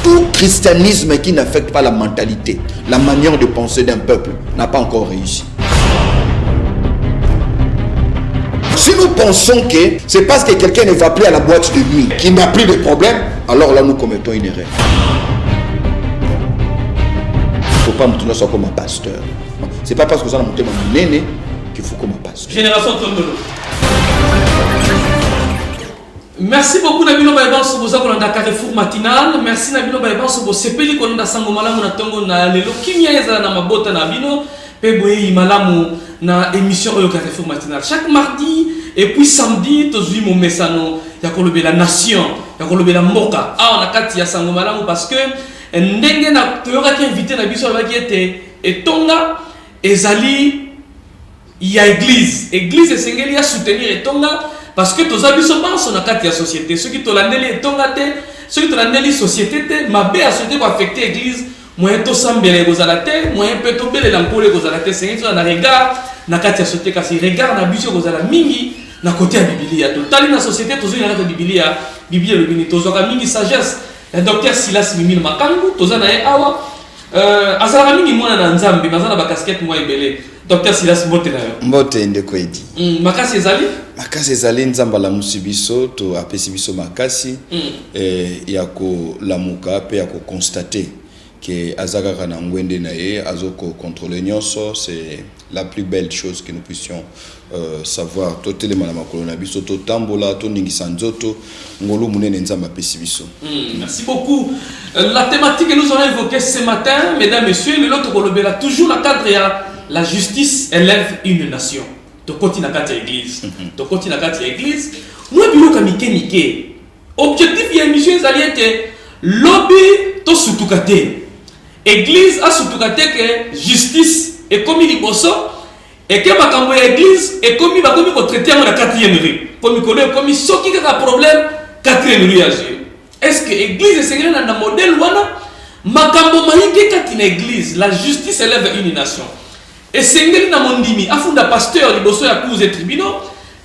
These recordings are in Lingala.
Tout christianisme qui n'affecte pas la mentalité, la manière de penser d'un peuple, n'a pas encore réussi. Si nous pensons que c'est parce que quelqu'un ne va plus à la boîte de nuit qu'il n'a plus de problème, alors là nous commettons une erreur. Il ne faut pas me tourner ça comme un pasteur. C'est pas parce que vous avez monté mon néné qu'il faut comme un pasteur. Génération Tondolo. Merci beaucoup Nabilo Baïban sur vos accords Carrefour matinal. Merci Nabilo Baïban sur vos sepeli qu'on a sango malamu na tongo na lelo kimia eza na mabota na bino pe boye malamu na émission au Carrefour matinal chaque mardi et puis samedi tozui mon mesano ya kolobe la nation ya kolobe la mboka ah on a kati ya sango malamu parce que ndenge na toyoka ki invité na biso ba ki était et tonga ezali ya église esengeli ya soutenir et tonga parce que tous les gens sont dans la société. Ceux qui ont l'année ceux qui ont l'année société, ma belle société va affecter l'église. Moi, je suis sambelé aux alatés, moi, je peux tomber les lampolés aux alatés. C'est un regard, na katia société, parce que regard na busio aux alatés, mingi, na côté à Biblia. Total na société, tous les gens Biblia, Biblia le bini, tous les mingi sagesse. Le docteur Silas Mimil Makangu, tous les gens awa. Azala mingi moi na nzambi, mazana ba casquette moi ebele. Docteur Silas Mbote na yo. Mbote ndeko edi. Makasi ezali? Makasi ezali nzamba la musibiso to apesi biso makasi ya ko lamuka pe ya ko constater que azaka kana ngwende na ye azoko contrôler nyonso. C'est la plus belle chose que nous puissions savoir. To telema na makolo na biso to tambola to ningisa nzoto ngolu munene nzamba apesi biso. Merci beaucoup. La thématique que nous allons évoquer ce matin, mesdames, messieurs, le lot kolobela toujours la cadre ya la justice élève une nation. Tokoti na kati ya église. Tokoti na kati ya église. Moi biloka mike. Objectif ya émission ezali ete lobby to sutukate. Église a sutukate que justice et comme liboso et que makambo ya église et comme ba komi ko traiter na 4e rue. Commeikono comme soki ka problème 4e rue ya Dieu. Est-ce que église est na modèle wana makambo mahinge kati na église la justice élève une nation. Et sengeli na mondimi afunda pasteur liboso ya cours et tribunaux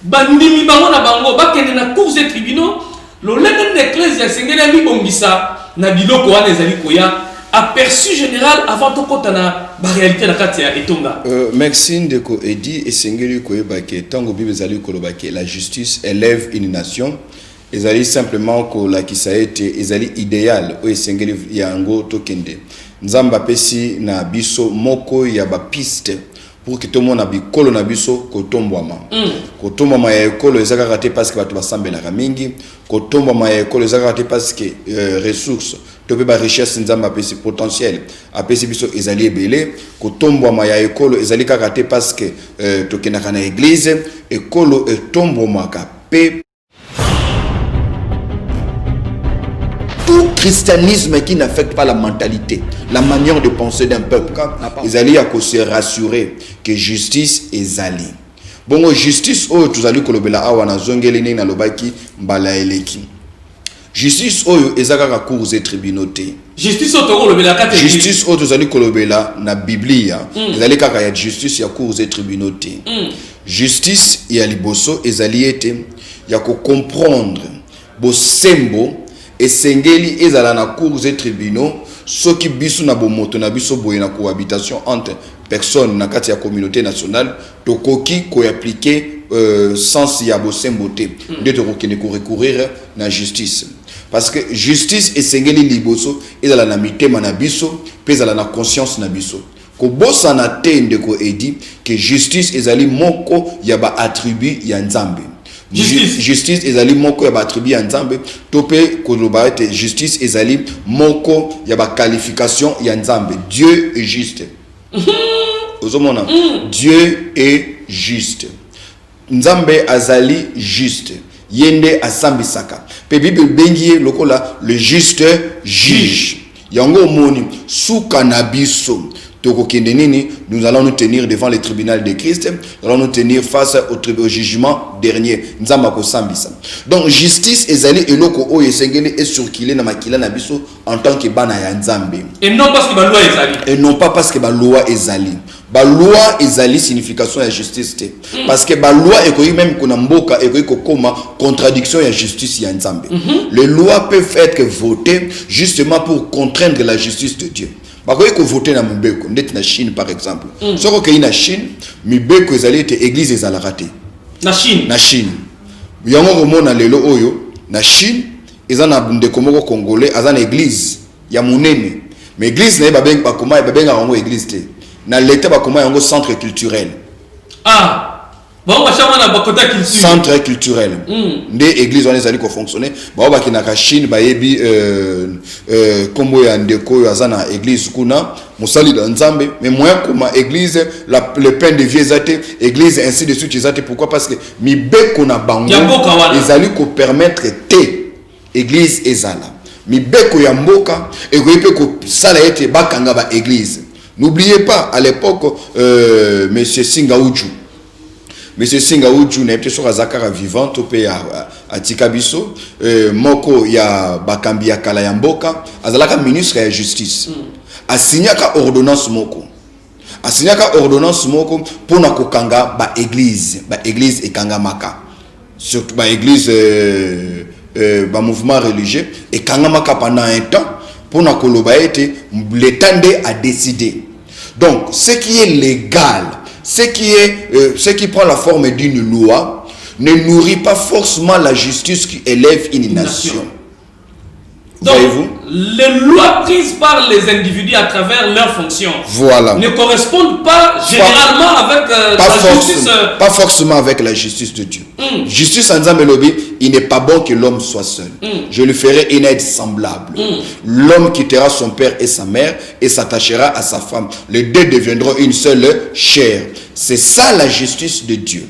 bandimi bango na bango bakende na cours et tribunaux lo lenga na ecclesia sengeli ami bongisa na biloko wana ezali koya aperçu général avant to kota na ba réalité na kati ya etonga merci ndeko edi et sengeli koyeba ke tango bible ezali koloba ke la justice élève une nation ezali simplement ko la kisaete ezali idéal o sengeli yango to kende nzamba pesi na biso moko ya ba piste pour que tout le monde a bikolo na biso kotombwama kotombwama ya ekolo ezaka raté parce que batu basambela mingi kotombwama ya ekolo ezaka raté parce que ressources to pe ba richesse nzamba pesi potentiel apesi biso ezali ebele kotombwama ya ekolo ezali ka raté parce que tokendaka na église ekolo etombwamaka pe. Tout christianisme qui n'affecte pas la mentalité, la manière de penser d'un peuple, ils allaient à se rassurer que justice est allée. Bon, justice, oh, tous allez kolobela awana zongelene na lobaki mbala eleki. Justice, oh, ezaka cours et tribunaux. Justice, oh, kolobela kate. Justice, oh, tous allez kolobela na Biblia. Ils allaient kaka ya justice ya cours et tribunaux. Justice ya liboso, ezali ete ya ko comprendre bo sembo. Et sengeli ezala na cours et tribunaux soki biso na bomoto na biso boye na cohabitation entre personnes na kati ya communauté nationale tokoki ko appliquer sens ya bosembote de tokokene ko recourir na justice parce que justice et sengeli liboso ezala na mitema na biso pe ezala na conscience na biso ko bosa na tende ko edi que justice ezali moko ya ba attribut ya nzambe. Justice ezali moko ya ba attribut ya nzambe topé koloba ete justice ezali moko ya ba qualification ya nzambe. Dieu est juste. Ozomona Dieu est juste. Nzambe azali juste. Yende asambisaka. Pe Bible bengi lokola le juste juge. Yango moni suka na biso. Nous allons nous tenir devant le tribunal de Christ. Nous allons nous tenir face au jugement dernier. Donc justice ezali eloko o yesengeli est circulé na makila na biso en tant que bana ya nzambe. Et non parce que ba loi ezali. Et non pas parce que ba loi ezali. ba loi ezali signification ya justice te. Parce que ba loi ekoyi même kuna mboka ekoyi kokoma contradiction ya justice ya Nzambe. Les lois peuvent être votées justement pour contraindre la justice de Dieu. Bakoyi ko voter na mibeko ndeti na Chine par exemple. Soko ke na Chine mibeko ezali te église ezalaka te. Na Chine. Yango komona lelo oyo na Chine ezana ndeko moko congolais azana église ya monene. Mais église na babenga bakoma babenga yango église te. Na l'état bakoma yango centre culturel. Bon, centre culturel. Nde église on ezali ko fonctionner. Ba baki na Chine ba yebi kombo ya ndeko yo azana église kuna musali da Nzambe mais moyen comme église le pain de vieux zate église ainsi de suite zate. Pourquoi? Parce que mi beko na bango ezali ko permettre te église ezala mi beko ya mboka et ko sala ete bakanga ba église. N'oubliez pas à l'époque monsieur Singa Uju na peut-être sur Azakara vivante au pays à Tikabiso moko ya bakambi ya kala ya mboka azalaka ministre ya justice asinyaka ordonnance moko pona kokanga ba église ekanga maka surtout ba église ba mouvement religieux ekanga maka pendant un temps pona koloba ete l'état a décidé. Donc ce qui est légal, ce qui prend la forme d'une loi ne nourrit pas forcément la justice qui élève une nation. Donc, les lois prises par les individus à travers leurs fonctions ne correspondent pas généralement avec la justice. Pas forcément avec la justice de Dieu. Justice en Zambélobi, il n'est pas bon que l'homme soit seul. Je lui ferai une aide semblable. L'homme quittera son père et sa mère et s'attachera à sa femme. Les deux deviendront une seule chair. C'est ça la justice de Dieu.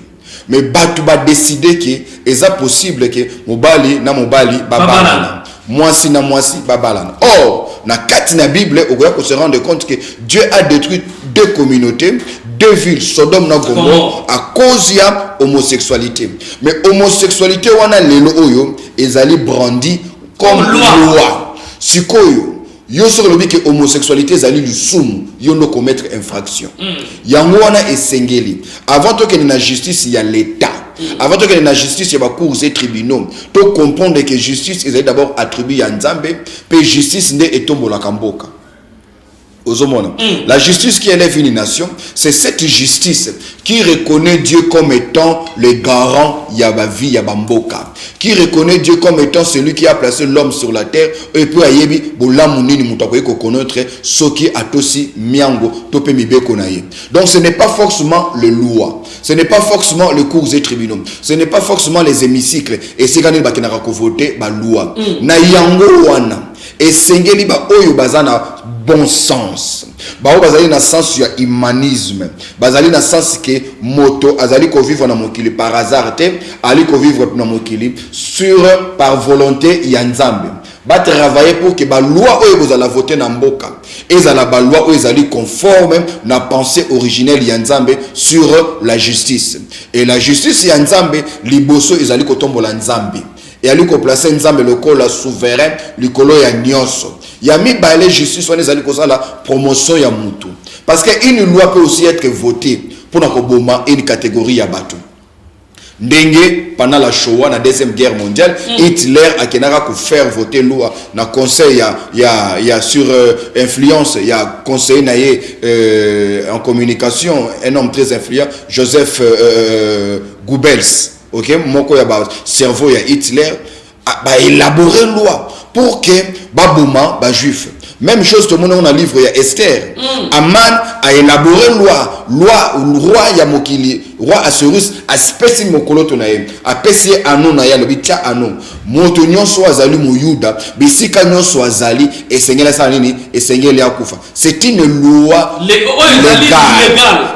Mais tu vas décider que c'est possible que mobali na mobali babalana. Moisi na moisi babalana. Or, na kati na Bible, on va se rendre compte que Dieu a détruit deux communautés, deux villes, Sodome na Gomorrhe, à cause de la homosexualité. Mais homosexualité wana lelo oyo ezali brandi comme loi. Sikoyo yo sur le que homosexualité ezali lisumu yo no commettre infraction. Yango wana esengeli. Avant que na justice il y a l'état. Avant que la justice, il y a cours et tribunaux. Tu comprendre que justice est d'abord attribuée à Nzambe, puis justice n'est tombe la Kamboka. La justice qui élève une nation, c'est cette justice qui reconnaît Dieu comme étant le garant Yaba vie Yaba Mboka, qui reconnaît Dieu comme étant celui qui a placé l'homme sur la terre et puis ayebi bolamunini mutakoye ko connaître soki atosi miango tope mibe konaye. Donc ce n'est pas forcément le loi, ce n'est pas forcément le cours et tribunaux, ce n'est pas forcément les hémicycles et c'est quand il va ko voter ba loi na yango wana et sengeli ba oyo bazana bon sens. Bao bazali na sens ya humanisme. Bazali na sens que moto azali ko vivre na mokili par hasard te, ali ko vivre na mokili sur par volonté ya Nzambe. Ba travailler pour que ba loi oyo bozala voter na mboka. Ezala ba loi oyo ezali conforme na pensée originelle ya Nzambe sur la justice. Et la justice ya Nzambe liboso ezali ko tombola Nzambe. Et à lui qu'on place Nzambe le col souverain, le colo ya nyonso. Ya mi balé justice on ezali ko la promotion ya mutu. Parce que une loi peut aussi être votée pour na koboma une catégorie ya bato. Ndenge pendant la Shoah na deuxième guerre mondiale, Hitler a kenaka ko faire voter loi na conseil ya sur influence ya conseiller naie en communication un homme très influent Joseph Goebbels. OK, moko ya ba cerveau ya Hitler ba élaborer loi pour que ba bouma ba juif. Même chose tout le monde on a livre ya Esther. Aman a élaboré roi ya mokili, roi Assurus a spécié mokolo to na ye. A pesi anon na ya lobi tia anon. Moto nyonso azali moyuda, bisika nyonso azali esengela sa nini, esengela akufa. C'est une loi légale,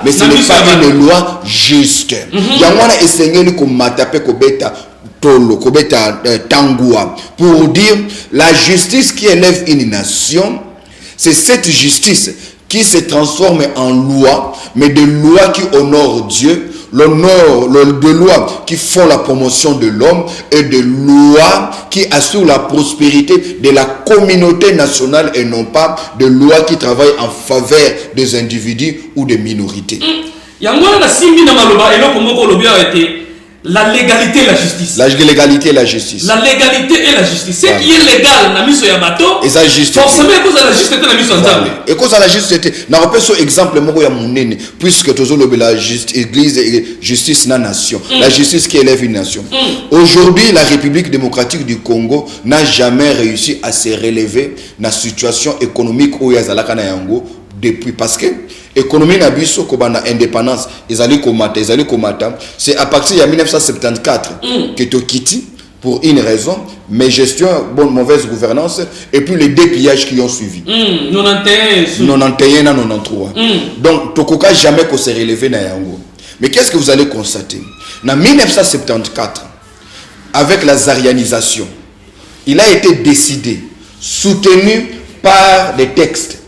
mais ce n'est pas une loi juste. Yangwana esengeli ko matape ko beta Tangoua pour dire la justice qui élève une nation, c'est cette justice qui se transforme en loi, mais de loi qui honore Dieu, de lois qui font la promotion de l'homme et de lois qui assurent la prospérité de la communauté nationale et non pas de lois qui travaillent en faveur des individus ou des minorités. La légalité et la justice. La légalité et la justice. La légalité et la justice. Ce qui est légal, na miso ya bato. Et ça justice. Forcément, cause à la justice, na miso nzambe. Et cause à la justice, na rappelle ce exemple moko ya munene, puisque tozo lobe la église et justice na nation. La justice qui élève une nation. Aujourd'hui, la République démocratique du Congo n'a jamais réussi à se relever dans la situation économique où yazalaka na yango depuis, parce que économie na biso ko bana indépendance ezali komata c'est à partir de 1974 que Tokiti pour une raison, mais gestion, bonne mauvaise gouvernance et puis les deux pillages qui ont suivi 91 à 93 donc tokoka jamais ko se relever na yango. Mais qu'est-ce que vous allez constater en 1974 avec la zarianisation, il a été décidé, soutenu par des textes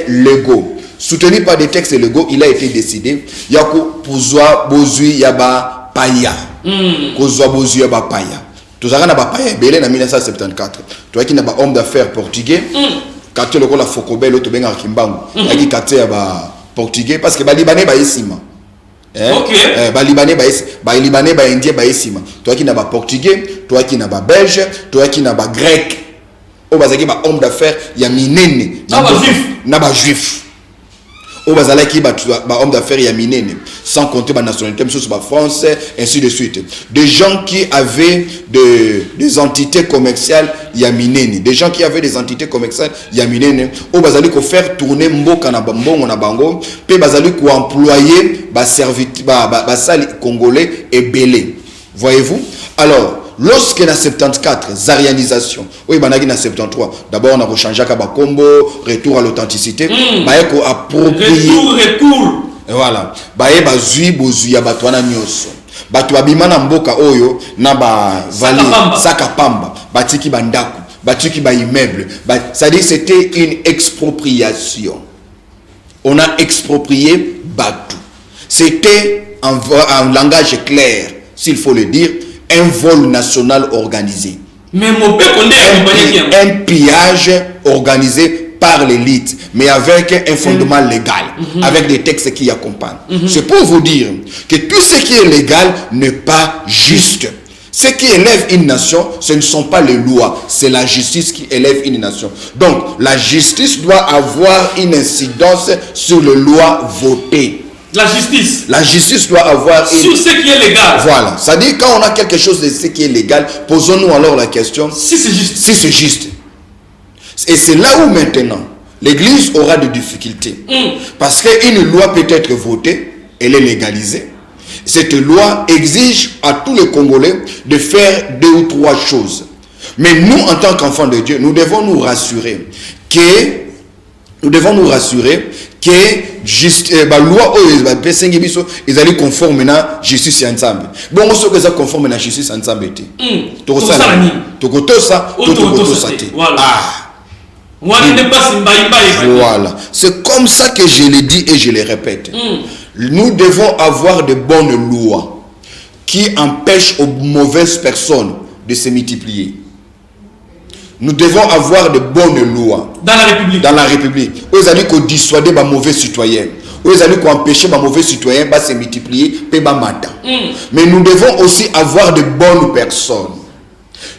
légaux. Soutenu par des textes légaux, il a été décidé yako pozwa bozui yaba paya. Kozwa bozui yaba paya. Tozaka na ba paya belé na 1974. Toi qui na ba homme d'affaires portugais, quartier loko la Fokobel to benga Kimbangu. Yaki quartier yaba portugais parce que ba libanais ba esima. Ba libanais ba indien ba esima. Toi qui na ba portugais, toi qui na ba belge, toi qui na ba grec. O bazaki ba homme d'affaires ya minene na ba juif. Au bazalaki ba homme d'affaires ya minene, sans compter ma nationalité, même chose ba français, ainsi de suite. Des gens qui avaient des entités commerciales ya minene, des gens qui avaient des entités commerciales ya minene, au bazali ko faire tourner mboka na bambongo na bango, pe bazali ko employer ba serviteur ba sali congolais et belé. Voyez-vous? Alors lorsque dans 74, zarianisation, oui, banagi dans 73, d'abord on a rechangé à Bakombo, retour à l'authenticité, baeko approprié. Retour. Et voilà. Bae bazui bozu ya batwana nyoso. Batu abimana mboka oyo na ba vali sakapamba, batiki bandaku, batiki ba immeuble. C'est-à-dire c'était une expropriation. On a exproprié Batu. C'était en langage clair, s'il faut le dire, un vol national organisé. Mais un pillage organisé par l'élite, mais avec un fondement légal, avec des textes qui accompagnent. C'est pour vous dire que tout ce qui est légal n'est pas juste. Ce qui élève une nation, ce ne sont pas les lois, c'est la justice qui élève une nation. Donc, la justice doit avoir une incidence sur les lois votées. La justice doit avoir sur ce qui est légal. Voilà. C'est-à-dire quand on a quelque chose de ce qui est légal, posons-nous alors la question si c'est juste. Si c'est juste. Et c'est là où maintenant l'Église aura des difficultés. Parce qu'une loi peut être votée, elle est légalisée. Cette loi exige à tous les Congolais de faire 2 ou 3 choses. Mais nous, en tant qu'enfants de Dieu, nous devons nous rassurer que juste la loi ils allaient conforme à justice et ensemble. Bon, ce que ça conforme à justice ensemble. Voilà. C'est comme ça que je le dis et je le répète. Nous devons avoir de bonnes lois qui empêchent aux mauvaises personnes de se multiplier. Nous devons avoir de bonnes lois dans la République. Ils allaient dissuader les mauvais citoyens. Ils allaient empêcher les mauvais citoyens de se multiplier. Mais nous devons aussi avoir de bonnes personnes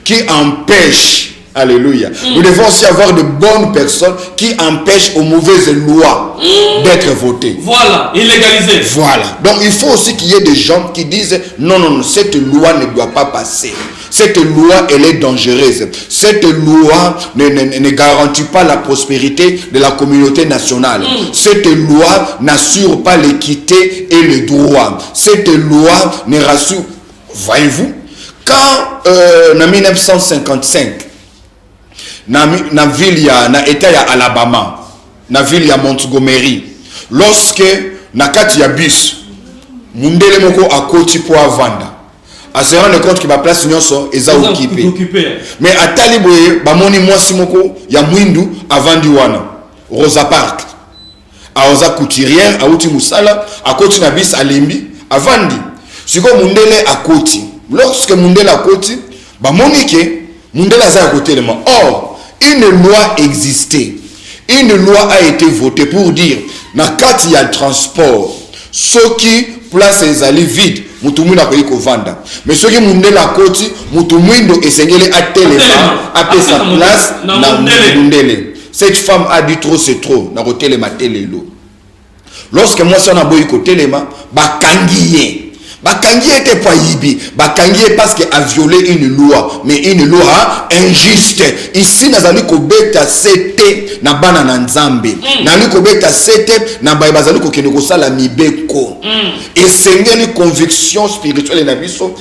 qui empêchent. Alléluia. Nous devons aussi avoir de bonnes personnes qui empêchent aux mauvaises lois d'être votées. Voilà, illégalisées. Voilà. Donc il faut aussi qu'il y ait des gens qui disent non, cette loi ne doit pas passer. Cette loi, elle est dangereuse. Cette loi ne garantit pas la prospérité de la communauté nationale. Cette loi n'assure pas l'équité et le droit. Cette loi ne rassure... Voyez-vous, quand en 1955, na ville ya na état ya Alabama, na ville ya Montgomery, lorsque na kati ya bus mundele moko akoti po avanda, a se rendre compte que ma place nyonso eza occupé. Mais atali boye bamoni mwasi moko ya mwindu avandi wana Rosa Park, a oza couturière, a uti musala, akoti na bis alimbi, avandi siko mundele akoti lorsque mundele akoti ba monike mundele aza kotelema. Or une loi existait, une loi a été votée pour dire na kati ya transport soki place ezali vide mutu mwindu akoki kovanda, mais soki mundele akoti mutu mwindu esengeli atelema apesa place na mundele. Cette femme a dit trop c'est trop na kotelema telelo. Lorsque moi ça na boyi kotelema bakangiye était pas yibi, bakangiye parce qu'il a violé une loi, mais une loi injuste. Ici nazali ko beta sete na bana na nzambe, nali ko beta sete na bayi bazali ko kende ko sala mibeko. Et sengeli conviction spirituelle na biso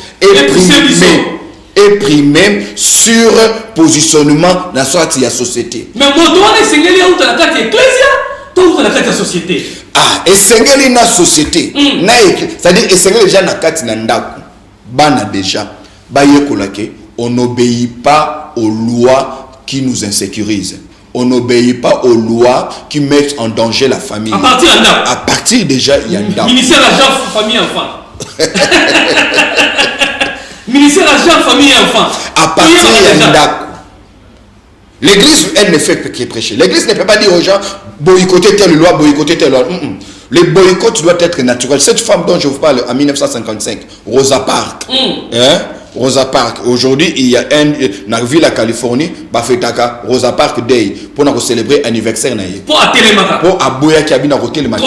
et primé sur positionnement dans la société. Mais moi doit sengeli out la carte ecclésia, tout la carte société. Ah, esengeli na société. C'est-à-dire esengeli déjà na kati na ndako. Bana déjà bayekola ke on n'obéit pas aux lois qui nous insécurisent. On n'obéit pas aux lois qui mettent en danger la famille. À partir déjà il y a ndako. Ministère agent famille enfant. Ministère agent famille enfant. À partir il y a ndako. L'église, elle ne fait que prêcher. L'église ne peut pas dire aux gens boycotter telle loi, boycotter telle loi. Le boycott doit être naturel. Cette femme dont je vous parle en 1955, Rosa Parks. Rosa Parks. Aujourd'hui, il y a dans la ville de Californie, Bafetaka, Rosa Parks Day, pour célébrer l'anniversaire. Pour atteler pour aboya qui habite dans le matin.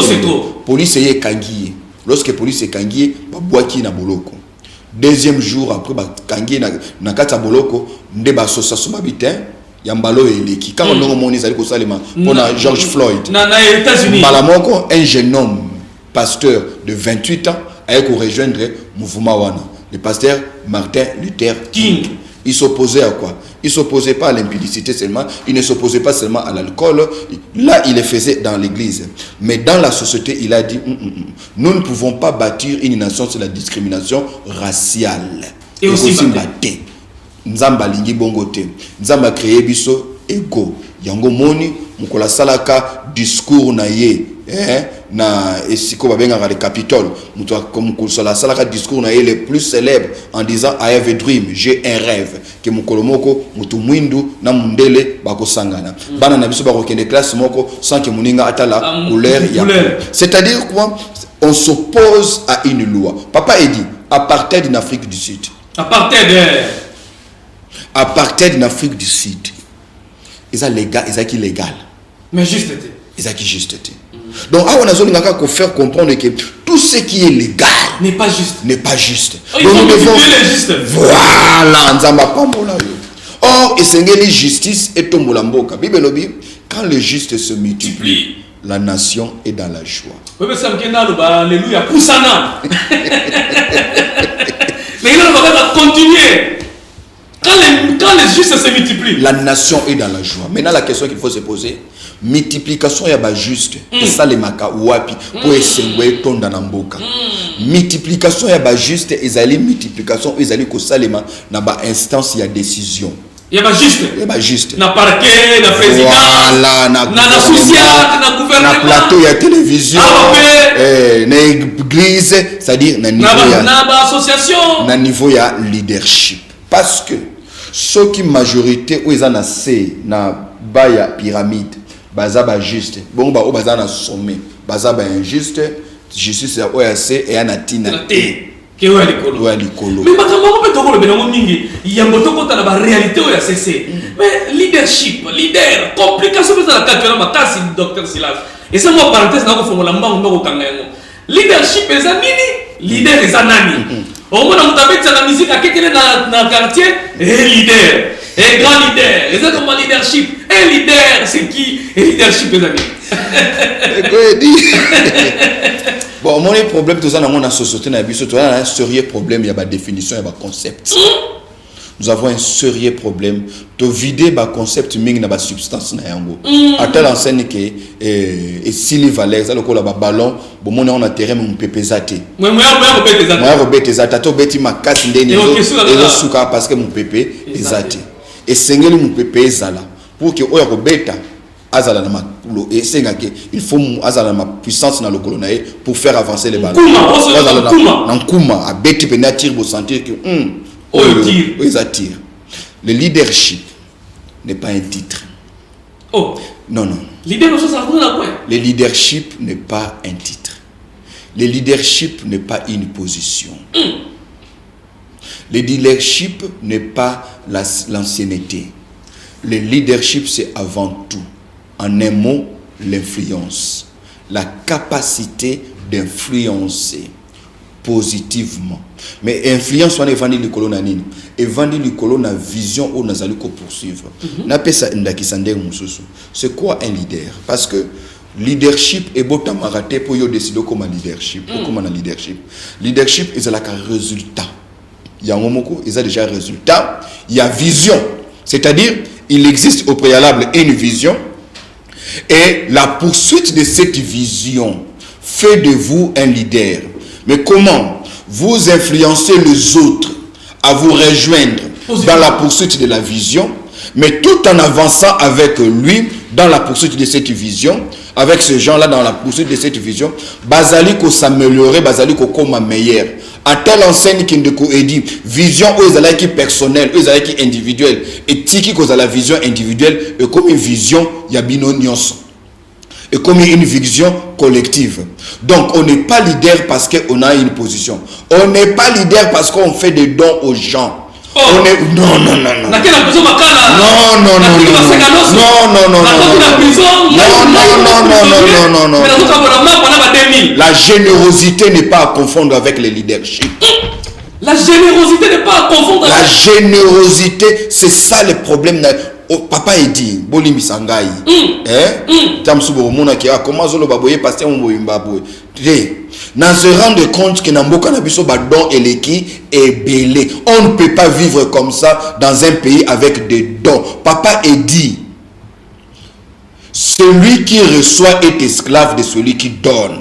Police est kangié. Lorsque la police est kangié, Babouaki na boloko. Deuxième jour après, kangié na kata boloko, ndeba sosa somabitin. Yambalo eleki quand on moni zali ko salema pour George Floyd na États-Unis balamoko un jeune homme pasteur de 28 ans a rejoindre mouvement wana le pasteur Martin Luther King. Il s'opposait à quoi? Il s'opposait pas à l'impudicité seulement, il ne s'opposait pas seulement à l'alcool, là il le faisait dans l'église, mais dans la société il a dit nous ne pouvons pas bâtir une nation sur la discrimination raciale et aussi Nzamba lingi bongo te. Nzamba créé biso ego. Yango moni mukola salaka discours na ye na esiko babenga le Capitole. Muto comme mukola salaka discours na ye le plus célèbre en disant I have a dream, j'ai un rêve que mukolo moko mutu mwindu na mundele bako sangana. Bana na biso bako kende classe moko sans que muninga atala couleur ya. C'est-à-dire quoi? On s'oppose à une loi. Papa a dit apartheid en Afrique du Sud. Apartheid en Afrique du Sud. Ils sont légal, ils sont illégal. Mais juste. Ils sont juste. Donc, on a besoin de faire comprendre que tout ce qui est légal n'est pas juste. N'est pas juste. Donc, nous devons juste. Voilà, nzamba pambola yo. Or, esengeli justice et tombola mboka. Bibelobi, quand le juste se multiplie, la nation est dans la joie. Oui, mais ça me dit alléluia, poussana. Mais il va continuer. Quand les justes se multiplient, la nation est dans la joie. Maintenant, la question qu'il faut se poser, multiplication ya ba juste, et ça les maka wapi pour essayer ton dans mboka. Multiplication ya ba juste, ezali multiplication, ezali ko salema na ba instance ya décision. Ya ba juste. Ya ba juste. Na parquet, na président. Voilà, na social, na gouvernement. Na plateau ya télévision. Na église, c'est-à-dire na niveau ya na ba association. Na niveau ya leadership. Parce que ceux qui majorité où ils en assez na baya pyramide baza ba juste bon ba o baza na sommet baza ba injuste justice ya OAC et anatina ke wa likolo mais makambo ko betoko le benango mingi yango tokota na ba réalité o ya CC mais leadership leader complication pesa la katwana makasi docteur Silas et ça moi parenthèse na ko fongola mbango ndoko kanga yango leadership eza nini leader eza nani. Au moins, on a la musique à quelqu'un dans le quartier, et leader, et grand leader, et c'est comme un leadership. Et leader, c'est qui? Et leadership, les amis. Bon, mon problème, tout ça, dans la société, il y a un sérieux problème, il y a une définition, il y a un concept. Nous avons un sérieux problème de vider le concept de la substance. À telle enseigne que si les valeurs, ça le ballon, bon on a terrain mon pépé zate. Moi robete zate, to beti makati ndeni zo suka parce que mon pépé est zate. Et sengeli mon pépé zala pour que oya robeta azala na makulo et sengake il faut azala na puissance na lokolo na pour faire avancer les ballons na nkuma abeti pe na tire pour sentir que ils attirent. Le leadership n'est pas un titre. Oh non. Le leadership n'est pas un titre. Le leadership n'est pas une position. Le leadership n'est pas l'ancienneté. Le leadership, c'est avant tout, en un mot, l'influence. La capacité d'influencer positivement. Mais influence, on est vendu le colon à nini. Et vendu le colon à vision où nous allons poursuivre. C'est quoi un leader? Parce que leadership est beau raté pour décider comment leadership. Comment un leadership? Leadership est un résultat. Il y a un moment où il y a déjà un résultat. Il y a vision. C'est-à-dire, il existe au préalable une vision. Et la poursuite de cette vision fait de vous un leader. Mais comment vous influencez les autres à vous rejoindre dans la poursuite de la vision, mais tout en avançant avec lui dans la poursuite de cette vision, avec ces gens-là dans la poursuite de cette vision, bazali ko s'améliorer, bazali ko comme meilleur. À telle enseigne qui ne dit vision aux ala qui personnelle, aux ala qui individuelle, et tiki ko la vision individuelle et comme une vision yabino nyonso. Et comme une vision collective. Donc, on n'est pas leader parce qu'on a une position. On n'est pas leader parce qu'on fait des dons aux gens. Oh. On est... Non. Non. La générosité n'est pas à confondre avec le leadership. La générosité n'est pas à confondre avec... La générosité, c'est ça le problème. Oh, papa est dit, Boli Misangai. Tamsubo Mona qui a commencé le baboye passer un boyimbaboye. N'en se rendre compte que Namboka Nabiso Badon et l'équipe est belé. On ne peut pas vivre comme ça dans un pays avec des dons. Papa est dit, celui qui reçoit est esclave de celui qui donne.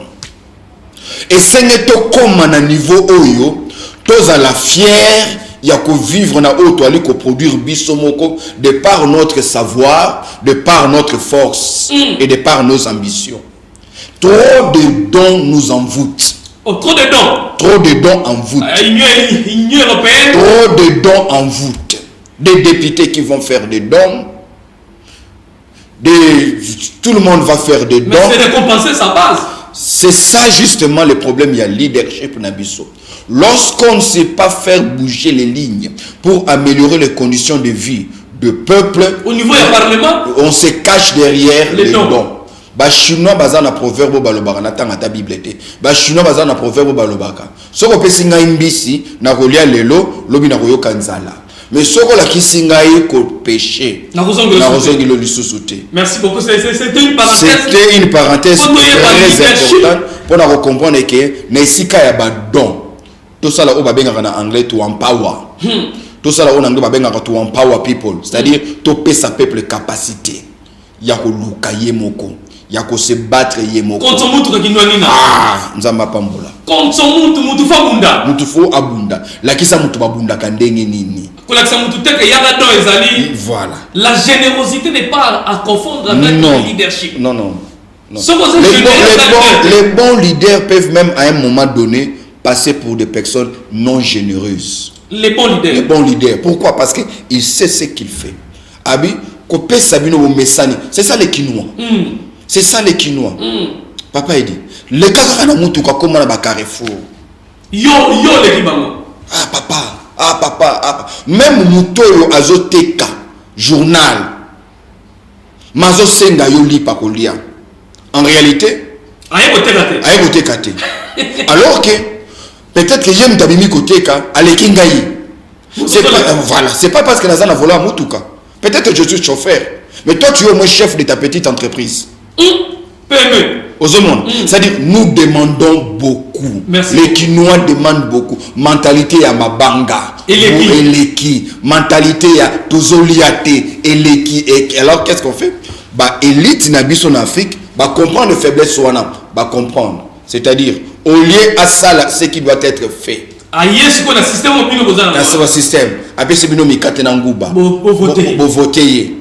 Et ce n'est pas comme à un niveau oyo, tous à la fière. Il y a qu'à vivre na auto ali ko produire bisomoko de par notre savoir, de par notre force et de par nos ambitions. Trop de dons nous envoûtent. Oh, trop de dons. Trop de dons envoûtent. Union européenne. Trop de dons envoûtent. Des députés qui vont faire des dons. Tout le monde va faire des dons. Mais c'est récompenser sa base. C'est ça justement le problème. Il y a leadership Nabiso. Lorsqu'on ne sait pas faire bouger les lignes pour améliorer les conditions de vie de peuple, au niveau du Parlement, on se cache derrière les dons. Ba chinois baza na proverbe balobaka na tanga ta bible te. Ba chinois baza na proverbe balobaka. Soko pesi ngai mbisi na kolia lelo lobi na koyoka nzala. Mais soko la kisingai ko péché. Na kozongi lo lisusu te. Merci beaucoup, c'était une parenthèse. C'était une parenthèse très importante pour na comprendre que nesika ya ba don. Tout ça là on va bien en anglais to empower. Tout ça là on anglais va bien to empower people, c'est-à-dire to payer sa peuple capacité. Ya ko luka yemoko, ya ko se battre yemoko. Contre mutu ka kinwa nina. Ah, nzamba pambola. Contre mutu fabunda. Mutu fo abunda. La kisa mutu babunda kandenge nini. Kola kisa mutu teke yaka don ezali. Voilà. La générosité n'est pas à confondre avec le leadership. Non. Les bons leaders peuvent même à un moment donné passer pour des personnes non généreuses. Les bons leaders. Les bons leaders. Pourquoi? Parce qu'il sait ce qu'il fait. Abi, Kopé Sabino ou Messani. C'est ça les Kinois. C'est ça les Kinois. Papa il dit, le gars na mutu kwa koma na ba Carrefour. Yo les Kibango. Ah papa. Même muto yo azoteka journal. Mazo senga yo li pa kolia. En réalité, aïe kate. Alors que peut-être que j'aime tabimi koteka aleki ngai. C'est pas voilà, c'est pas parce que Nazana volé à mutuka. Peut-être que je suis chauffeur, mais toi tu es au moins chef de ta petite entreprise. PME. C'est-à-dire nous demandons beaucoup. Merci. Les Kinois demandent beaucoup. Mentalité à Mabanga, Eleki, mentalité à Tozoliate, Eleki. Alors qu'est-ce qu'on fait? Bah élite nabiso en Afrique, bah comprendre les faiblesses soana, bah comprendre. C'est-à-dire au lieu à ça ce qui doit être fait. Aïe, qu'on a système au bino bozana. Dans ce système, après c'est bino mikate nanguba. Bo voter.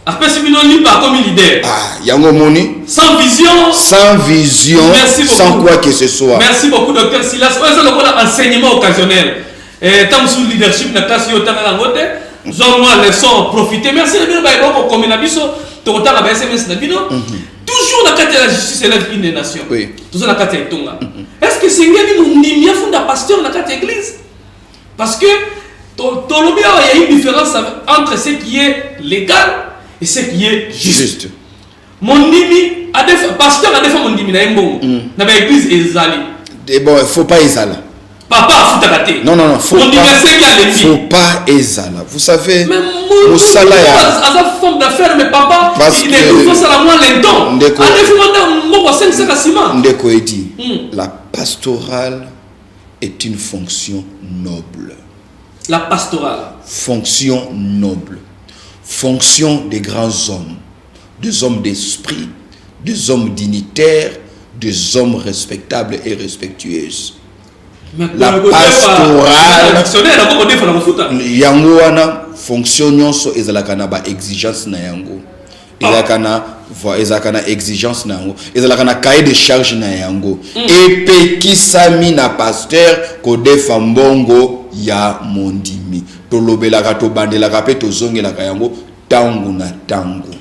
Après, c'est une pas comme leader. Ah, yango moni. Sans vision. Sans vision. Sans quoi que ce soit. Merci beaucoup, docteur Silas. On a un enseignement occasionnel. Tant sous leadership, na classe yo tanga ngote. Zongwa leçon profiter. Merci de bien pour comme na biso. Tokota na SMS na bino. Toujours la carte de la justice élève une nation. Oui. Toujours la carte de Tonga. Est-ce que c'est ngeni mundimia funda pasteur na carte église? Parce que il y a une différence entre ce qui est légal et ce qui est juste. Mon dimi, pasteur a des fois mon dimi na mbongo. Na ba église ezali. Et bon, il faut pas ezala. Papa a foutu raté. Non, faut pas ezala. Vous savez, au salaire. À sa forme d'affaires, mais papa, il est faut ça la moins longtemps. Ndeko dit, la pastorale est une fonction noble. La pastorale. Fonction noble. Fonction des grands hommes. Des hommes d'esprit, des hommes dignitaires, des hommes respectables et respectueuses. La pastorale yango wana fonction nyonso ezalaka na ba exigence na yango. Ezalaka na exigence na yango. Ezalaka na cahier de charge na yango. Epekisami na pasteur ko defa mbongo ya mondimi. Tolobelaka to bandelaka pe tozongelaka yango tangu na tangu.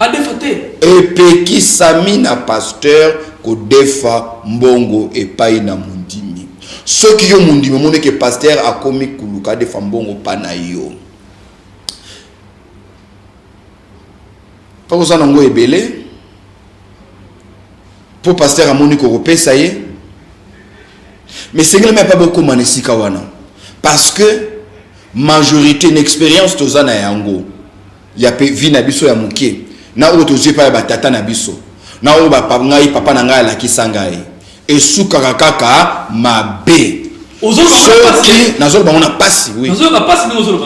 Epekisami na pasteur ko defa mbongo epai na mondimi. Ce qui est mon dit, mon que pasteur a commis kuluka de fambongo panayo. Pas ça nango ebele. Pour pasteur a moni ko repé ça y est. Mais c'est même pas beaucoup manesika wana. Parce que majorité une expérience tozana yango. Ya pe vi na biso ya muke. Na o tozi pa ba tata na biso. Na o ba papa na ngai la kisangai. Et sous kaka mabe soki nazolo bango na pasi oui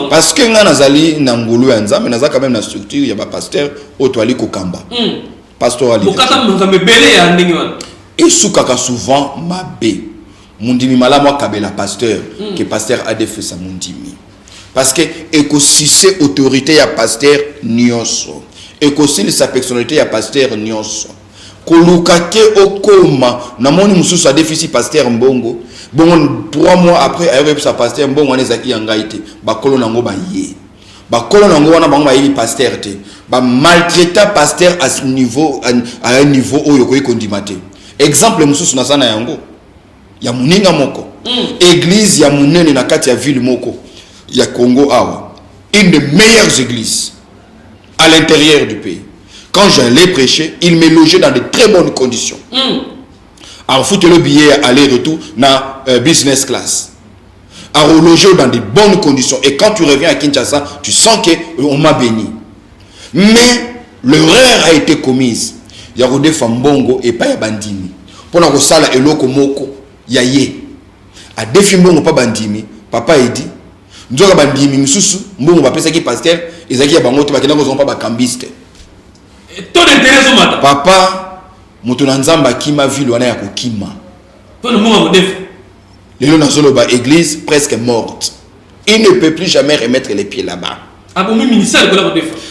parce que nga nazali na ngulu ya nzambe naza quand même na structure ya ba pasteur otwali kokamba pastoral et sous kaka souvent mabe mundimi malamu akabela pasteur que pasteur a défait sa mundimi parce que ekosise autorité ya pasteur nyonso ekosile sa personnalité ya pasteur nyonso kolukake okoma na moni mususu a déficit pasteur mbongo bon 3 mois après avec sa pasteur mbongo wana ezaki yangaite bakolo nango baye bakolo nango wana bango bayi pasteur te ba maltraiter pasteur à ce niveau à un niveau oyo koyi kondimate exemple mususu na sana yango ya muninga moko église ya munene na kati ya ville moko ya Congo awa une des meilleures églises à l'intérieur du pays. Quand j'allais prêcher, il me logeait dans de très bonnes conditions. En foutre le billet aller-retour dans business class. En reloger dans de bonnes conditions. Et quand tu reviens à Kinshasa, tu sens qu'on m'a béni. Mais l'erreur a été commise. Il y a des femmes bongo et pas ya bandimi. Pour la sala et loko moko, ya ye. A défi bongo pas bandimi. Papa a dit, nous avons bandimi, misusu, bongo va penser qu'il pasteur, et zaki ya bango, tu vas tenir pas cambiste. Papa, mutunanzamba kima ville wana ya kokima. Lelo nazolo ba église presque morte. Il ne peut plus jamais remettre les pieds là-bas.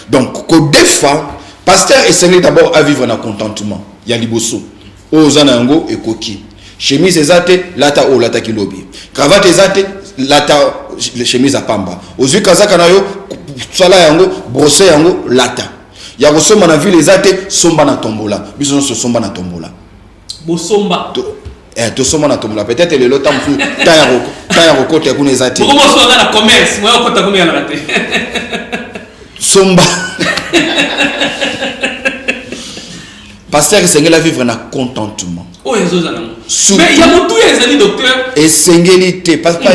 Donc kodefa pasteur essaie d'abord à vivre dans contentement. Ya liboso. Ozana yango ekoki. Chemise ezate lata o lata kilobi. Cravate ezate lata chemise à pamba. Ozu kazaka na yo sala yango brosser yango lata. Ya kosomba na ville ezate somba na tombola biso so somba na tombola bosomba to somba na tombola peut-être le lotam fu ta ya kokota kuna ezate beaucoup so na commerce moi okota kuma ya raté somba pasteur sengela vivre na contentement mais il y a motu ezali docteur et sengélité papa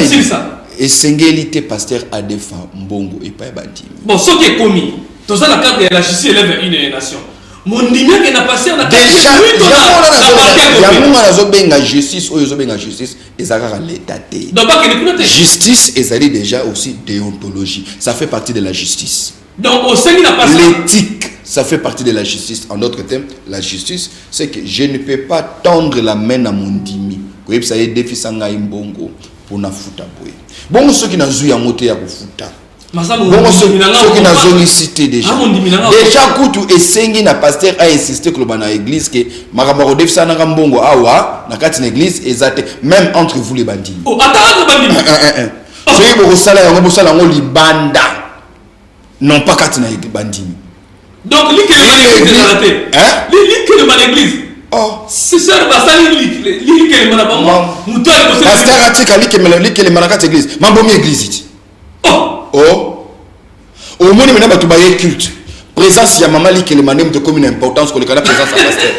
et sengélité pasteur a défa mbongo et pas bandi bon ce qui est commis. Tout ça, la carte de la justice élève une nation. Mon diminué qui n'a passé en déjà, justice, justice, justice est déjà aussi déontologie. Ça fait partie de la justice. Donc, au sein de la l'éthique, ça fait partie de la justice. En d'autres termes, la justice, c'est que je ne peux pas tendre la main à mon dimi. Vous ça y est, défi sanga imbongo pour na futa boy. Bon, ceux qui n'ont pas eu à monter à futa. Bon, ceux qui n'ont cité déjà. Déjà, Koutou et Sengi na pasteur a insisté que le ban église que Makamaro def ça na Mbongo awa na kati église exact même entre vous les bandits. Oh, attends bandits. Ceux qui sala yango sala yango libanda. Non pas kati na bandits. Donc li que l'église raté. Hein? Li que le église. Oh, c'est ça va salir li que le manabamo. Muto ko pasteur atika li que le manakati église. Mambomi église. Oh, au monde maintenant tu bailler culte. Présence ya maman li que le manem de comme une importance que le canal présence à pasteur.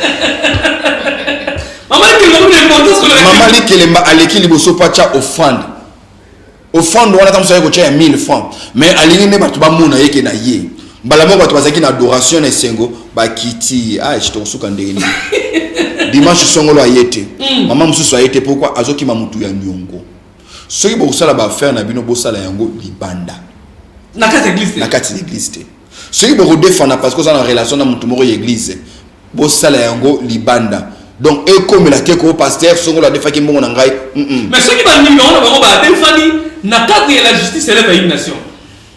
Maman li que le importance que le maman li que le aleki liboso pacha offrande. Offrande on attend ça ko tia 1000 francs. Mais alingi ne batu ba mona yeke na ye. Balamo batu bazaki na adoration na sengo ba kiti ah je te suka ndeni. Dimanche songolo ayete. Maman mususu ayete pourquoi azoki mamutu ya nyongo. Ce qui pour ça là ba faire na bino bosala yango libanda. Na kati église. Na kati église. Ce qui pour défendre parce que ça en relation na mutu moko église. Bosala yango libanda. Donc et comme la keko pasteur songo la defaki mbongo na ngai. Mais ce qui va numéro na bango ba defani na cadre de la justice élève à une nation.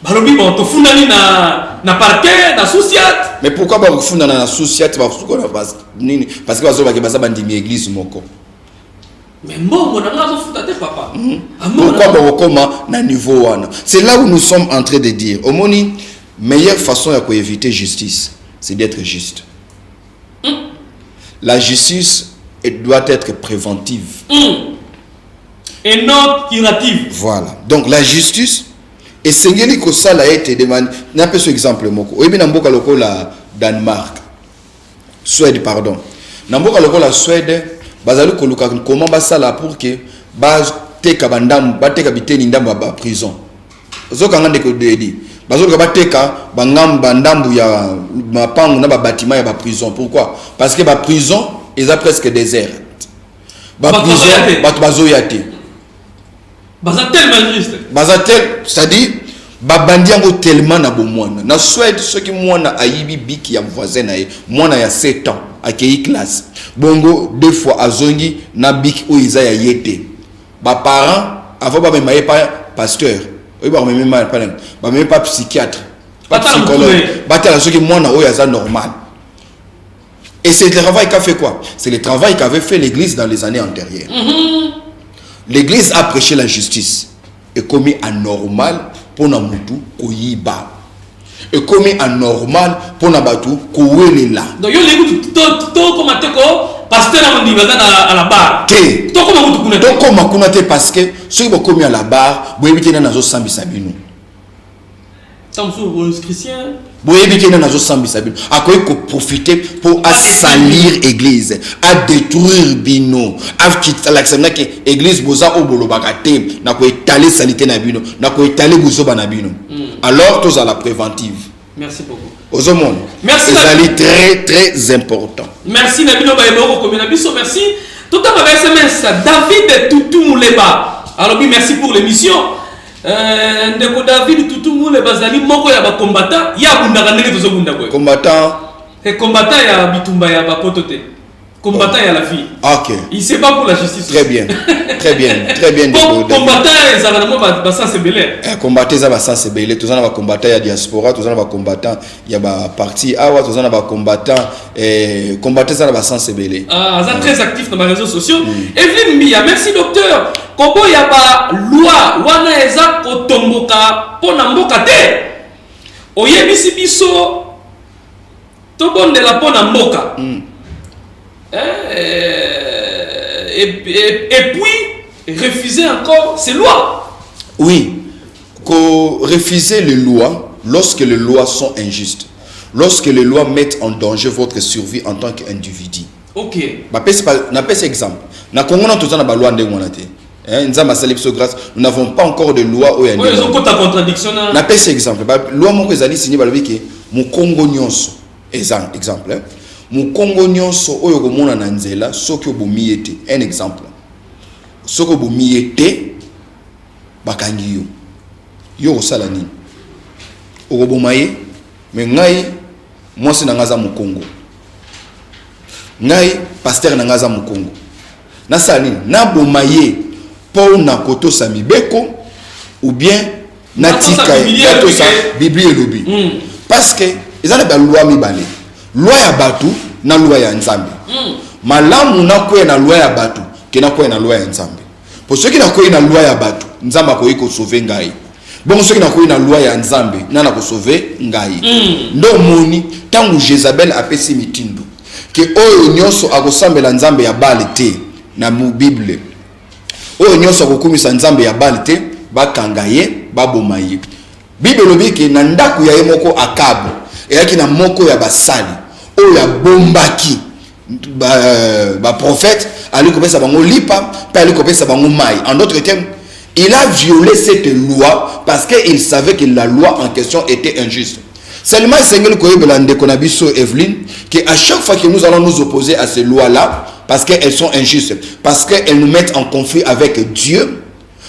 Balobi bon to fundani na parquet na sociat. Mais pourquoi ba fundana na sociat ba suko na base nini parce que bazo ba ke basa bandimi église moko. Mais mbongo na ngazo futa te papa. Pourquoi ba koma na niveau wana? C'est là où nous sommes en train de dire omoni meilleure façon ya ko éviter justice, c'est d'être juste. La justice doit être préventive. Et non curative. Voilà. Donc la justice et sengeli ko sala été demandé. N'a pas ce exemple moko. Oyebi na mboka loko la Danemark. Suède pardon. Na mboka loko la Suède bazali ko luka comment ba sala pour que base teka bandam ba teka biteni ndamba ba prison. Zokanga ndeko dedi. Bazoka ba teka bangamba ndambu ya mapangu na ba bâtiment ya ba prison. Pourquoi? Parce que ba prison est presque déserte. Ba prison batu bazoyate. Baza tellement juste. Baza tel, c'est-à-dire babandi yango tellement na bomwana. Na Suède ceux qui mwana ayibi biki ya voisin na ye, mwana ya 7 ans akei classe. Bongo deux fois azongi na biki o iza ya yete. Ba parents avant ba memaye pas pasteur. Oui ba memaye ba memaye pas psychiatre. Pas psychologue. Ba tala ceux qui mwana o yaza normal. Et c'est le travail qu'a fait quoi? C'est le travail qu'avait fait l'église dans les années antérieures. L'église a prêché la justice et commis anormal pour na mutu koyiba. Et commis anormal pour na batu kowelela. Donc yo l'écoute to commenter ko pasteur na ndi baza à la barre. Te. To comme mutu kuna. To comme kuna te parce que ceux qui commis à la barre, bo ebité na zo sambisa bino. Tamsou chrétien. Boyebiki na nazo sambisa bino akoyi ko profiter pour salir église, à détruire bino, à quitter l'accès que église boza obolo bakate na ko étaler salité na bino, na ko étaler bozoba na bino. Alors tous à la préventive. Merci beaucoup. Aux hommes. Merci. C'est très important. Merci Nabino Baïboro comme Nabiso merci. Tout à l'heure SMS David Toutou Mouleba. Alors oui merci pour l'émission. Ndeko David Toutou Moule bazali moko ya ba combattant ya bundaka ndenge tozo bunda boy. Combattant. Et combattant ya bitumba ya ba potote. Combattant ya la fille. OK. Il se bat pour la justice. Très bien. Très bien. Combattant ya zalamo ba sens belé. Combattant za ba sens belé, tozana ba combattant ya diaspora, tozana ba combattant ya ba parti awa, tozana ba combattant combattant za ba sens belé. Ah, ça très actif dans les réseaux sociaux. Evelyne Mia, merci docteur. Kobo ya ba loi wana eza kotomboka pona mboka te. Oyebisi biso to bondela pona mboka. Et puis refuser encore ces lois. Oui, refuser les lois lorsque les lois sont injustes, lorsque les lois mettent en danger votre survie en tant qu'individu. Ok. Na pese exemple. Na Congo na tozana ba loi ndenge wana te. Nzamba salipso grâce, nous n'avons pas encore de loi au Yandi. Oui, ils ont ta contradiction na. Na pese exemple. Ba loi moko ezali signé balobi ke mu Congo nyonso. Exemple. Mu Congo nyonso oyo komona na nzela soki obomi ete. Un exemple. Soki obomi ete bakangi yo. Yo osala nini? Okoboma ye, mais ngai mwasi na ngaza mu Congo. Ngai pasteur na ngaza mu Congo. Na sala nini? Na boma ye pour na koto sa mibeko ou bien natika ya to sa Bible elobi parce que ezana ba loi mibale loi ya batu na loi ya nzambe malamu na ko na loi ya batu ke na ko na loi ya nzambe pour ceux qui na ko na loi ya batu nzamba ko iko sauver ngai bon ceux qui na ko na loi ya nzambe na ko sauver ngai ndo moni tangu Jezabel apesi mitindo ke oyo nyonso akosambela nzambe ya bale te na mu Bible oyo nyonso akokumisa nzambe ya bale te bakanga ye baboma ye Bible lobi ke na ndaku ya ye moko Akabu eyaki na moko ya basali oyo ya bombaki ba prophète ali kopesa bango lipa pa ali kopesa bango mai en d'autres termes il a violé cette loi parce qu'il savait que la loi en question était injuste. Seulement Seigneur Koyebela Ndekona biso Evelyne que à chaque fois que nous allons nous opposer à ces lois là parce qu'elles sont injustes, parce qu'elles nous mettent en conflit avec Dieu,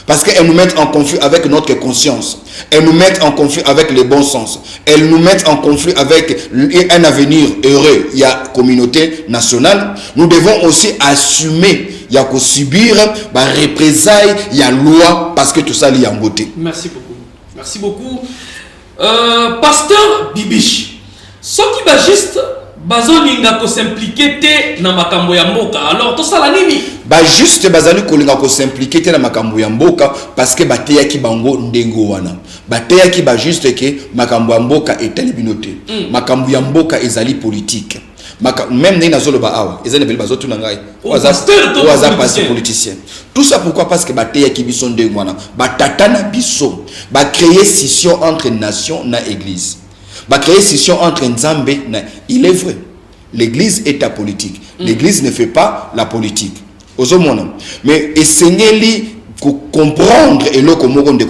parce qu'elles nous mettent en conflit avec notre conscience, elles nous mettent en conflit avec le bon sens, elles nous mettent en conflit avec un avenir heureux, il y a communauté nationale, nous devons aussi assumer, il y a qu'à subir, représailles, il y a loi, parce que tout ça, il y a en beauté. Merci beaucoup. Merci beaucoup. Pasteur Bibiche, ce qui va juste, bazolinga ko s'impliquer te na makambo ya mboka. Alors tout ça la nini? Ba juste bazali kolinga ko s'impliquer te na makambo ya mboka parce que bateya ki bango ndengo wana. Bateya ki ba juste que makambo ya mboka etali binote. Makambo ya mboka ezali politique. Même na zoloba awa, ezali beli bazotu na ngai. Oza pasteur politicien. Tout ça pourquoi? Parce que bateya ki biso ndengo wana. Batata na biso ba créer scission entre nations na église. Va créer scission entre Nzambe na. Il est vrai, l'église est apolitique. L'église ne fait pas la politique. Mais essayez comprendre et le comment on dit.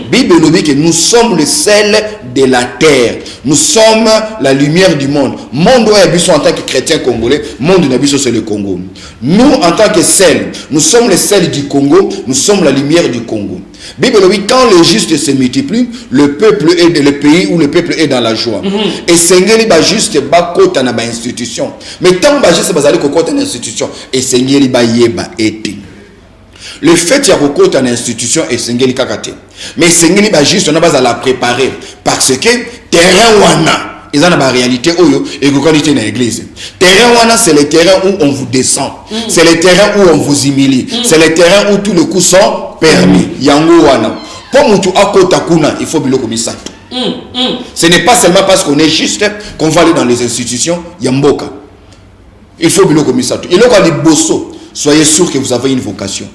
Bible nous dit que nous sommes le sel de la terre. Nous sommes la lumière du monde. Monde où est en tant que chrétien congolais, monde n'habite c'est le Congo. Nous en tant que sel, nous sommes le sel du Congo. Nous sommes la lumière du Congo. Bible dit quand les justes se multiplient, le peuple est dans le pays où le peuple est dans la joie. Et Seigneur il va juste bakota na ba institution. Mais tant ba juste bazali kokota na institution et Seigneur il va yeba été. Le fait ya kokota na institution et Seigneur il kakate. Mais Seigneur il va juste on a pas à la préparer parce que terrain wana ils ont la réalité oyo et qualité dans l'église. Terrain wana c'est le terrain où on vous descend. C'est le terrain où on vous humilie. C'est le terrain où tous les coups sont permis. Yango wana. Pour mutu akota kuna, il faut biloko misato. Ce n'est pas seulement parce qu'on est juste qu'on va aller dans les institutions yamboka. Il faut biloko misato. Il y a bosso. Soyez sûr que vous avez une vocation.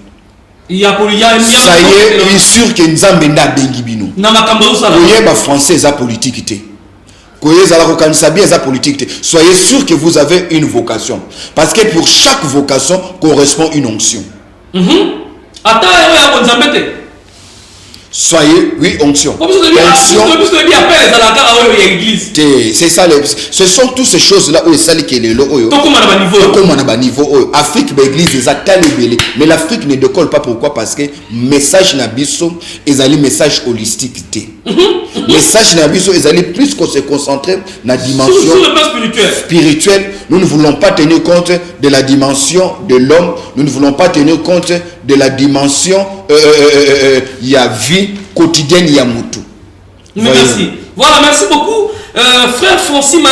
Soyez sûr que Nzambe nda bengi bino. Na makambo usala. Oye ba français za politique té. Soyez sûr que vous avez une vocation. Parce que pour chaque vocation correspond une onction. Soyez, oui, onction. C'est ça, ce sont toutes ces choses-là où il qui est le niveau. Afrique, l'église, mais l'Afrique ne décolle pas. Pourquoi? Parce que message Nabiso, ils allaient message holistique. Message Nabiso, ils allaient plus qu'on se concentrer dans la dimension spirituelle. Nous ne voulons pas tenir compte de la dimension de l'homme. Nous ne voulons pas tenir compte de la dimension il y a vie quotidienne, il y a moutou. Merci. Voilà, merci beaucoup. Frère Francis M.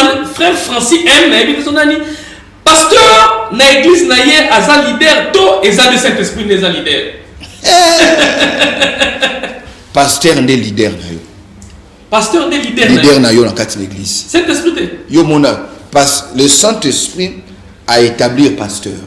Pasteur, na église na ye aza leader to eza de Saint-Esprit neza leader. Pasteur ndé leader na yo. Pasteur ndé leader na yo dans quatre l'église. Saint-Esprit te. Yo mona parce le Saint-Esprit a établi pasteur.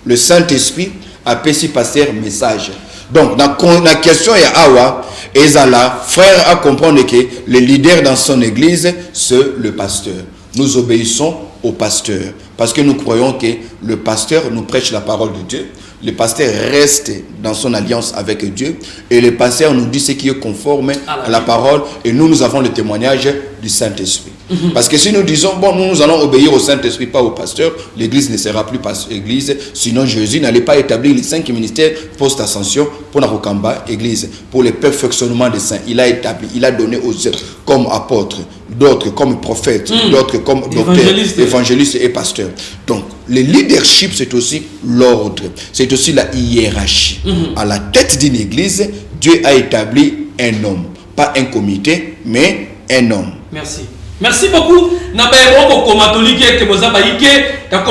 Le Saint-Esprit a péci pasteur message. Donc, la question est awa, ezala, frère à comprendre que le leader dans son église, c'est le pasteur. Nous obéissons au pasteur. Parce que nous croyons que le pasteur nous prêche la parole de Dieu. Le pasteur reste dans son alliance avec Dieu. Et le pasteur nous dit ce qui est conforme à la parole. Et nous avons le témoignage du Saint-Esprit. Parce que si nous disons, bon, nous allons obéir au Saint-Esprit, pas au pasteur, l'église ne sera plus église. Sinon, Jésus n'allait pas établir les 5 ministères post-ascension pour la Rokamba, église, pour le perfectionnement des saints. Il a établi, il a donné aux autres comme apôtres, d'autres comme prophètes, d'autres comme docteurs, évangélistes et pasteurs. Donc, le leadership, c'est aussi l'ordre, c'est aussi la hiérarchie. À la tête d'une église, Dieu a établi un homme. pas un comité, mais un homme. Merci. Merci beaucoup. Nabaye catholique que vous avez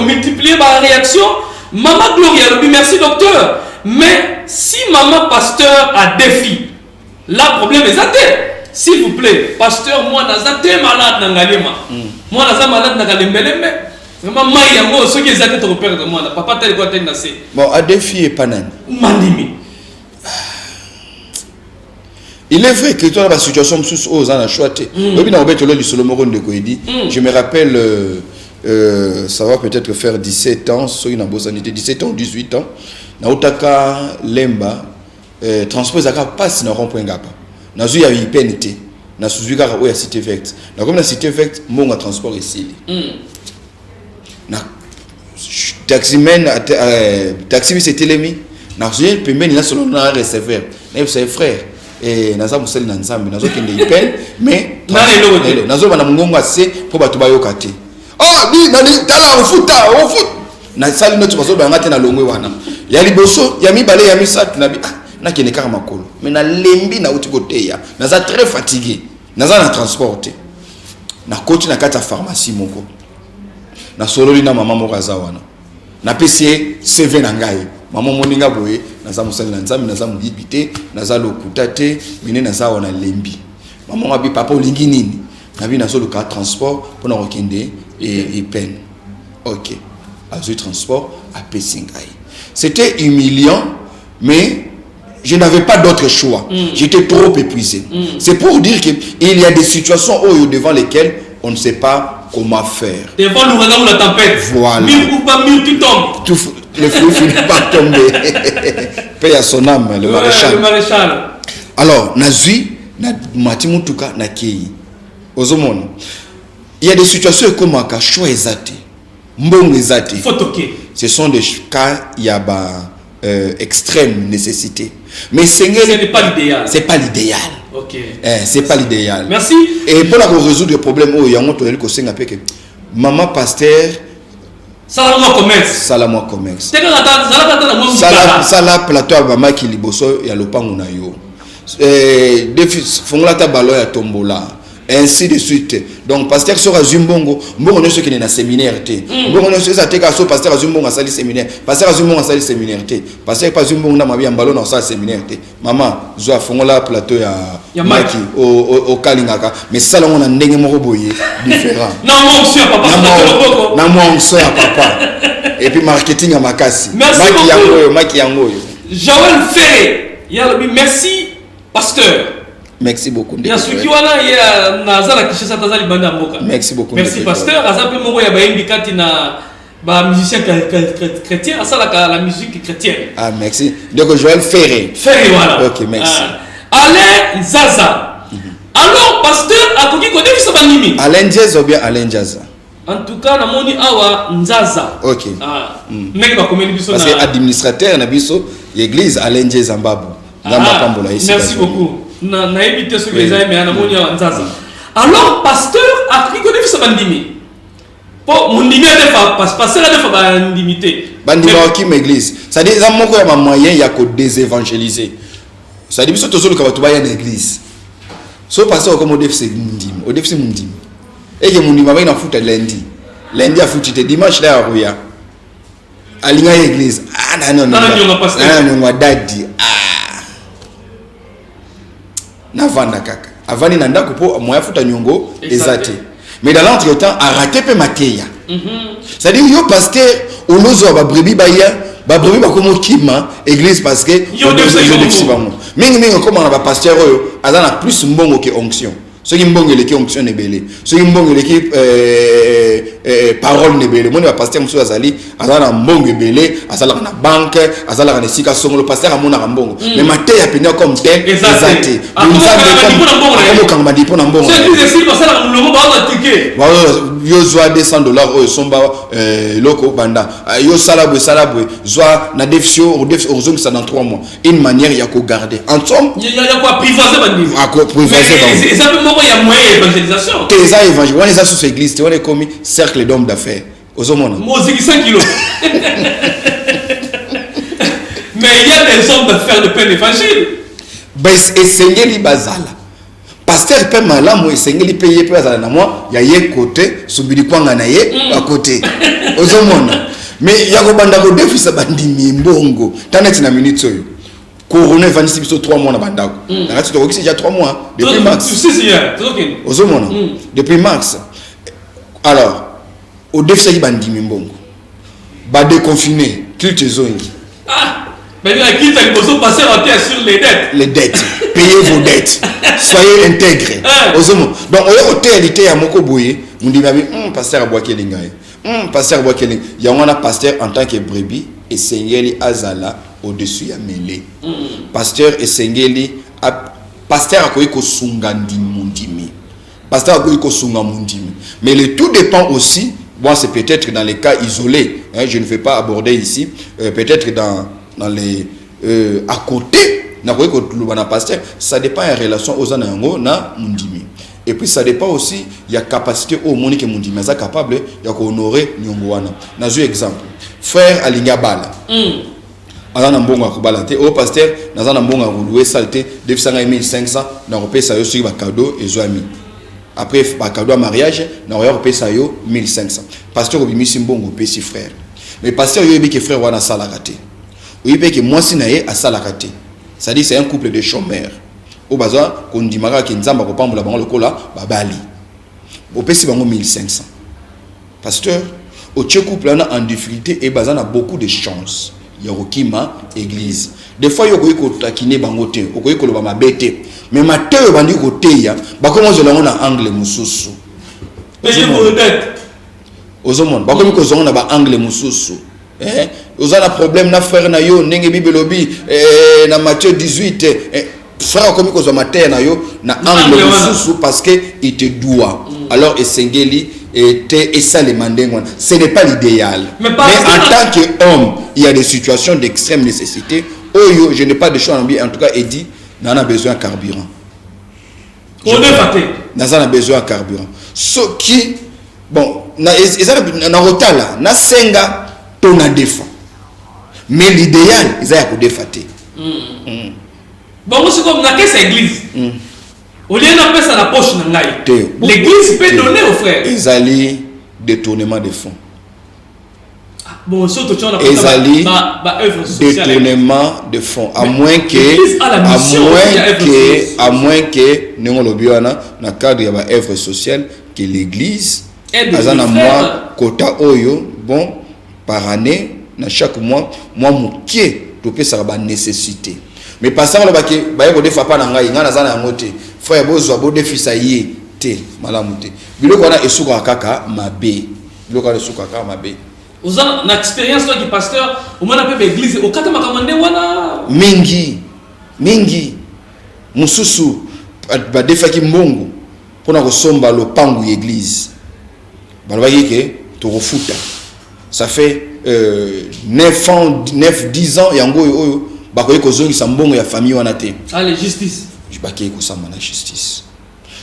multiplié ma réaction. Maman Gloria, merci docteur. Mais si maman pasteur a défi, là problème est athée. S'il vous plaît, pasteur, moi nazate malade nangalema. Moi nazate malade nangalembelembe. Vraiment maïango ce qui est athée au père de moi. Papa tel quoi tel nassé. Bon, a défi et panan. Mandimi. Il est vrai que dans la situation aux ans a choisi. Je me rappelle, ça va peut-être faire 17 ans, 17 ans ou 18 ans. Nautaka Lemba, transport Zaka passe dans rond-point Gapa. Nazu ya IPNT, na Suzuka ou ya Cité Vect. Na comme la Cité Vect, mon transport ici. Na taximen, taxi c'était l'emi. Na Suzuka paiement il a solo na receveur. Na ses frères. Et naza museli na nzambe nazo kende ipen mais nazo bana mungongo ase po batu bayoka te ah ni nani tala ofuta na sali notre bazo banga te na longwe wana ya liboso ya mibale ya misatu na bi na kende kaka makolo mais na lembi na uti koteya naza très fatigué naza na transporté na koti na kata pharmacie moko na sololi na mama moko aza wana na pesi CV na ngai mama moninga boye naza musali na nzambe naza mudibité naza lokuta te mine naza wana lembi mama ngabi papa olingi nini nabi nazo le cas transport pour na okende et peine OK azu transport à Pessingai c'était humiliant mais je n'avais pas d'autre choix j'étais trop épuisé c'est pour dire que il y a des situations devant lesquelles on ne sait pas comment faire devant l'ouragan ou la tempête voilà mille ou pas mille tu tombes tout le feu finit par tomber. Paix à son âme, le maréchal. Le maréchal. Alors, Nazui, Matimutuka, Nakei. Ozomon. Il y a des situations comme un choix exaté. Mbong exaté. Il faut toquer. Ce sont des cas, il y a extrême nécessité. Mais ce n'est pas l'idéal. C'est pas l'idéal. Ok. C'est pas l'idéal. Merci. Et pour résoudre le problème, il y a un autre que maman pasteur. Salamo commerce. Salamo commerce. Sala plateau à Bama qui liboso ya lopango na yo. Fongola ta balo ya tombola. Ainsi de suite. Donc pasteur sera Zumbongo, mbongo ne ce qui est na séminaire té. Mbongo ne ce ça té ka so pasteur Zumbongo sali séminaire. Pasteur Zumbongo sali séminaire té. Pasteur pas Zumbongo na mabi mbalo na sa séminaire té. Maman, zo fongola plateau ya Maki au Kalingaka, mais ça là on a ndenge moko boye différent. Non mon monsieur papa. Na mon soeur papa. Et puis marketing à Makasi. Maki yango. Joël Ferré. Yalobi merci pasteur. Merci beaucoup. Merci beaucoup. Merci pasteur. Azapé moko ya baimbi kati na ba musicien chrétien, asala la musique chrétienne. Ah merci. Donc Joël Ferré. Ferré voilà. OK, merci. Alain Zaza. Alors pasteur akoki ko defi sabandimi. Alain Diaz ou bien Alain Diaz. En tout cas namoni awa Nzaza. OK. Nek ba komeni biso na parce que administrateur na biso l'église Alain Diaz Zambabu. Merci beaucoup. Na évité ce que les amis mais namoni awa Nzaza. Alors pasteur akoki ko defi sabandimi. Pour mon dimi a pasteur a defa bandimité. Bandima qui l'église. Ça dit ça moko ya moyen ya ko désévangéliser. Ça dit biso tozolo ka batuba ya l'église. So pasteur comme defi mundim, o defi mundim. Et que mundim ba ina futa lundi. Lundi a futi te dimanche là ya roya. Alinga l'église. Ah non. Non dadi. Na vanda kaka. Avani na ndako po moya futa nyongo ezate. Mais dans l'entretemps a raté pe mateya. C'est-à-dire yo pasteur olozo ba brebi baya ba brebi ba komo kima église parce que yo de bango. Mingi comme on a ba pasteur oyo azana plus mbongo que onction. Ce qui mbongo le qui onction nebele. Ce qui mbongo le qui parole nebele. Moi ba pasteur muso azali azana mbongo ebele, azala na banque, azala na sika songo le pasteur amona mbongo. Mais mateya pena comme tel exacté. Comme quand m'a dit pour mbongo. Yo zoa $200 au somba loko banda yo salabwe zoa na defio au zone ça dans 3 mois une manière ya ko garder en somme il y a quoi privacer bandi à quoi privacer mais ça peut moko ya moyen évangélisation que ça évangile on les a sur église on est comme cercle d'hommes d'affaires aux hommes moziki 5 kilos mais il y a des hommes d'affaires de plein évangile ben essayez li bazala pasteur pe malamu esengeli pe ye pe azala na moi ya ye côté subili kwanga na ye à côté ozomona mais ya ko banda ko defisa bandimi mbongo tanet na minute oyo corona vanisi biso 3 mois na bandako na kati to déjà 3 mois depuis mars ozomona depuis mars alors au defisa ki bandimi mbongo ba déconfiné culte zongi mais la quitte il faut passer en terre sur les dettes payez vos dettes soyez intègres ozomona donc oyo hôtelité ya moko boye mundima bi pasteur abwaki lingaye pasteur abwaki lingaye ya wana pasteur en tant que brebis et sengeli azala au-dessus ya mêlé pasteur esengeli pasteur akoyi kosunga ndimi pasteur akoyi kosunga mundimi mais le tout dépend aussi bon c'est peut-être dans les cas isolés hein, je ne vais pas aborder ici peut-être dans les à côté na koyi ko lubana pasteur ça dépend en relation aux anango na mundimi et puis ça dépend aussi il y a capacité au monde que mundimi est capable ya ko honorer nyongo wana na zo exemple frère alinga bala azana mbongo akobala te au pasteur nazana mbongo akoluwe salté depuis 1500 na repesa yo sur ba cadeau ezwami après ba cadeau à mariage na repesa yo 1500 pasteur obimisi mbongo pesi frère mais pasteur yo ebiki frère wana sala raté oui que moi si naé à sala raté ça dit c'est un couple de chômeurs au bazar kondimaka ki nzamba ko pambola bango lokola babali opesi bango 1500 pasteur au couple en difficulté et bazana a beaucoup de chance Yorokima église des fois yokoyi ko takine bango te okoyi ko loba mabete mais mateo bandi ko teya bakomo zela ngona angle mususu ozomon bakomi ko zonga na ba angle mususu ozana problème na frère na yo ndenge bibelobi na Matthieu 18 frère komi ko zo mateo na yo na angle mususu parce que il te doit alors esengeli et ça les mandingues ce n'est pas l'idéal mais en tant qu'homme il y a des situations d'extrême nécessité oh je n'ai pas de choix en tout cas Eddie n'en a besoin de carburant on a besoin de carburant ce qui bon na rotala na senga ton a défend mais l'idéal ils a pour défater bon c'est comme na quelle église au lieu de faire ça la poche l'église peut donner aux frères. Ils allaient détournement de fonds. Bon, surtout tu as détournement de fonds. À moins que nous l'obioana dans le cadre de l'œuvre sociale que l'église azana moi quota oyo bon par année dans chaque mois moutier to peut ça ba nécessité. Mais passant le baké ba yebo defa pa na ngai ngana zana ngote frère bozwa bo defisa ye te malamu te biloko wana esuka kaka mabe biloko wana esuka kaka mabe oza na expérience toi qui pasteur au moins pe église au kata makamande wana mingi mususu ba defaki mbongo pona ko somba lo pangu église balobaki ke to refuta ça fait 9 ans 10 ans yango oyo bakoyi kozongisa mbongo ya famille wana te allez justice bakoyi kosamba na justice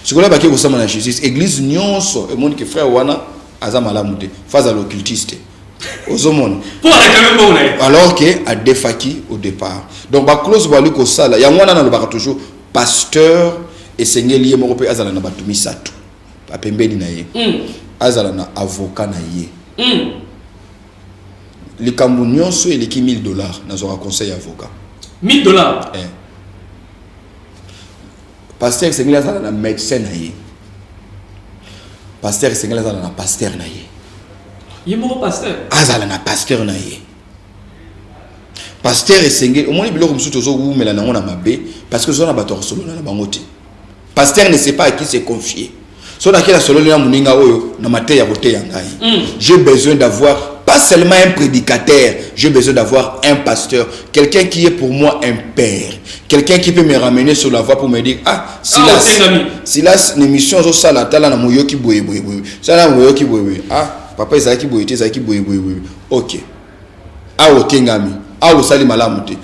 sikola bakoyi kosamba na justice église nyonso e monde que frère wana aza malamu te faza l'occultiste ozomona pour réclamer bon alors que a defaki au départ donc ba close balu ko sala ya wana na lobaka toujours pasteur et sengeli moko pe azala na batumi satu ba pembeni na ye azala na avocat na ye les Camerounais sont éliqués $1000 dans un conseil avocat. $1000. Pasteur c'est un médecin naïe. Pasteur c'est un pasteur naïe. Il est mon pasteur. Azala na pasteur naïe. Pasteur et sengel au moins il biloko musuto zo wu mela na ngona mabe parce que zona bato solo na bangote. Pasteur ne sait pas à qui se confier. So na kila solo na muninga oyo na mate ya bote ya ngai. J'ai besoin d'avoir pas seulement un prédicateur, j'ai besoin d'avoir un pasteur, quelqu'un qui est pour moi un père, quelqu'un qui peut me ramener sur la voie pour me dire Silas l'émission zo sala tala na moyoki boye sala moyoki boye papa ezaki boye te ezaki boye OK otengami sali malamu te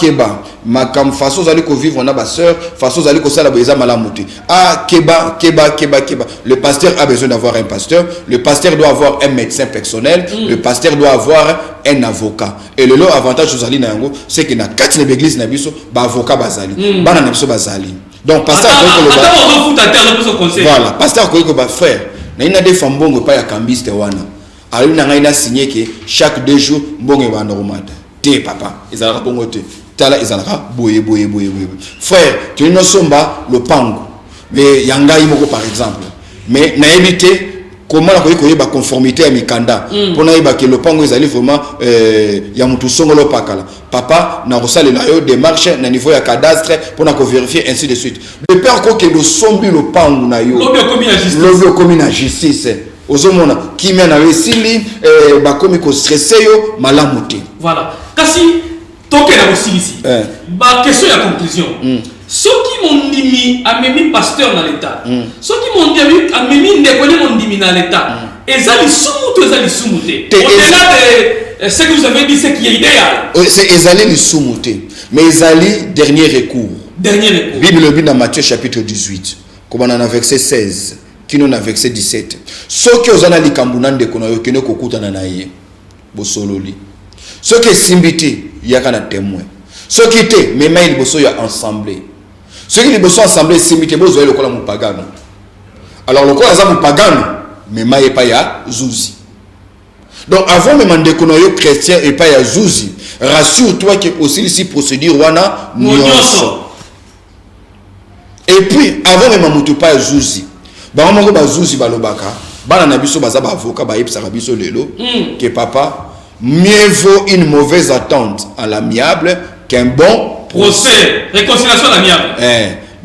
keba makam façon zali ko vivre na ba sœur façon zali ko sala boyeza malamu te keba le pasteur a besoin d'avoir un pasteur, le pasteur doit avoir un médecin personnel, le pasteur doit avoir un avocat et le lot avantage zali na yango c'est que na kati na église na biso ba avocat bazali bana na biso bazali Donc pasteur voilà, pasteur ko ba frère, na ina de fambongo pa ya kambiste wana. Alors na ngaina signé que chaque 2 jours mbongo ba normal. Te papa, ezalaka bongo te. Tala ezalaka boye. Frère, tu no somba le pango. Mais yanga imoko par exemple. Mais na éviter comment la koyeba conformité à mikanda pour na yeba que le pango ezali vraiment ya mutu songolo pakala. Papa na rosale la yo démarche na niveau ya cadastre pour na ko vérifier ainsi de suite. De peur que le sombi le pango na yo. Lobio comme na justice. Ozomona qui mena resili ba komi ko stressé yo malamuté. Voilà. Kasi toke na aussi ici. Ba question ya conclusion. Ceux qui m'ont dit a même pasteur dans l'état. Ceux qui m'ont dit a même ndekone m'ont dit dans l'état. Ezali sumuto ezali sumuté. Au-delà de ce que vous avez dit, c'est qui est idéal. C'est ezali ni sumuté. Mais ezali dernier recours. Dernier recours. Bible dit dans Matthieu chapitre 18. Comme on en a verset 16. Qui nous a verset 17. Ceux qui ont ali kambuna ndekona yo kene kokutana na ye. Bosololi. Ceux qui simbiti yakana témoin. Ceux qui étaient même ils bosso ya ensemble. Ceux qui bosso ensemble simbiti bozo le kola mupagano. Alors le kola za mupagano mais maye pa ya zuzi. Donc avant même ndekona yo chrétien et pas ya zuzi, rassure-toi que aussi ici procédure wana nyonso. Et puis avant même mutu pa ya zuzi. Ba moko ba zuzi balobaka. Bana na biso baza ba avocat ba yebisa biso lelo que papa mieux vaut une mauvaise attente à l'amiable qu'un bon procès. Réconciliation à l'amiable.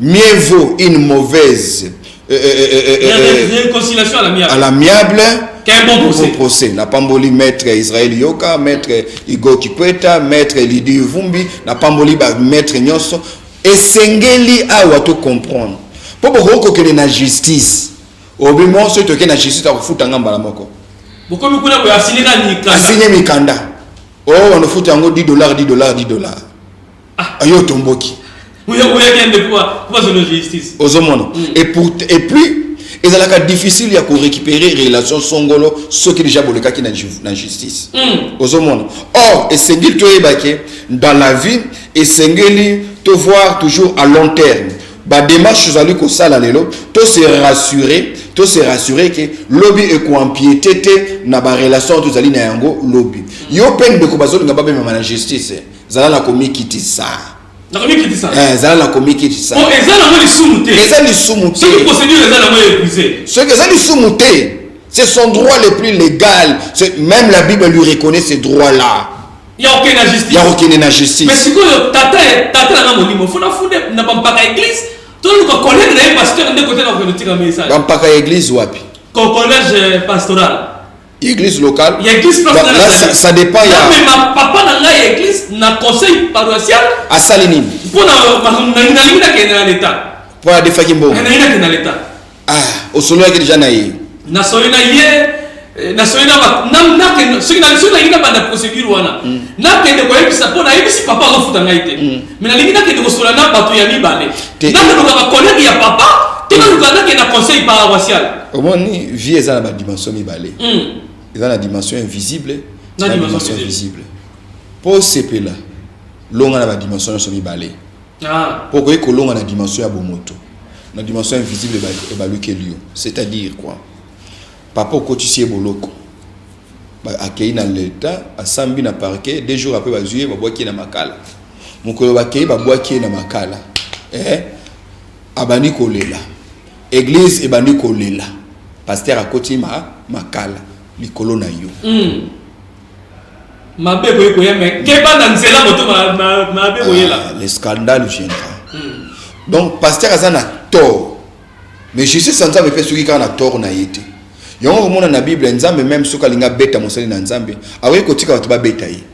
Mieux vaut une mauvaise réconciliation à l'amiable qu'un bon procès. Na pamboli maître Israël Yoka, maître Igor Kikweta, maître Lidi Vumbi, na pamboli ba maître Nyonso. Et sengeli a wato comprendre. Pour beaucoup que la justice, au moment où tu as la justice, tu as foutu un gamba la moko. Beaucoup de gens ont signé Mikanda. Oh, on a foutu un $10. Ayo tomboki. Oui, pourquoi c'est la justice? Et puis, il est difficile de récupérer les relations songolo, ce qui est déjà le cas qui est dans la justice. Or, et c'est dit dans la vie, et c'est dit te voir toujours à long terme. Bah démarche zali ko sala lelo to se rassurer que lobby est ko empiété na ba relation to zali na yango lobby yo peine de ko bazoli nga ba même na justice zala la komi kiti ça zala la komi kiti ça oh ezala mo li sumuté ce que procédure ezala mo épuisé ce que zali sumuté c'est son droit le plus légal, même la Bible lui reconnaît ces droits là. Il n'y a aucune justice. Mais si vous tata na molimo funa funde na pampaka église tout le collègue d'un pasteur de côté dans le message. Pampaka église wapi? Collège pastoral. Église locale. Il y a église pastorale. Là ça dépend ya. Mais ma papa na église na conseil paroissial à Salinine. Pour na l'état. Pour la défa kimbo. Na l'état. Ah, au solo ya déjà na yi. Na soina ye na soina na que ce qui na ina ba na procédure wana. Na que de koyebi sa pona yebi si papa ofuta ngaite. Mais na lingina que de kosola na bato ya mibale. Na que ba collègue ya papa, te na que na conseil paroissial. Comment ni vie eza na dimension mibale. Eza na dimension invisible, na dimension visible. Pour CP là, longa na dimension mibale. Ah. Pour que longa na dimension ya bomoto. Na dimension invisible e balukelio. C'est-à-dire quoi? Papa kotisie boloko. Ba akei na l'état, asambi na parquet, 2 jours après bazuye ba boaki na makala. Mokolo bakei ba boaki na makala. Abani kolela. Église ebani kolela. Pasteur akoti makala likolo na yo. Mabe boye koya mais keba na nzela moto mabe boye là. Le scandale viendra. Donc pasteur azana tort. Mais je sais sans ça me fait celui qui a tort na yete. Yongo komona na Bible nzambe même soka linga beta mosali na nzambe awe kotika watu ba beta yi.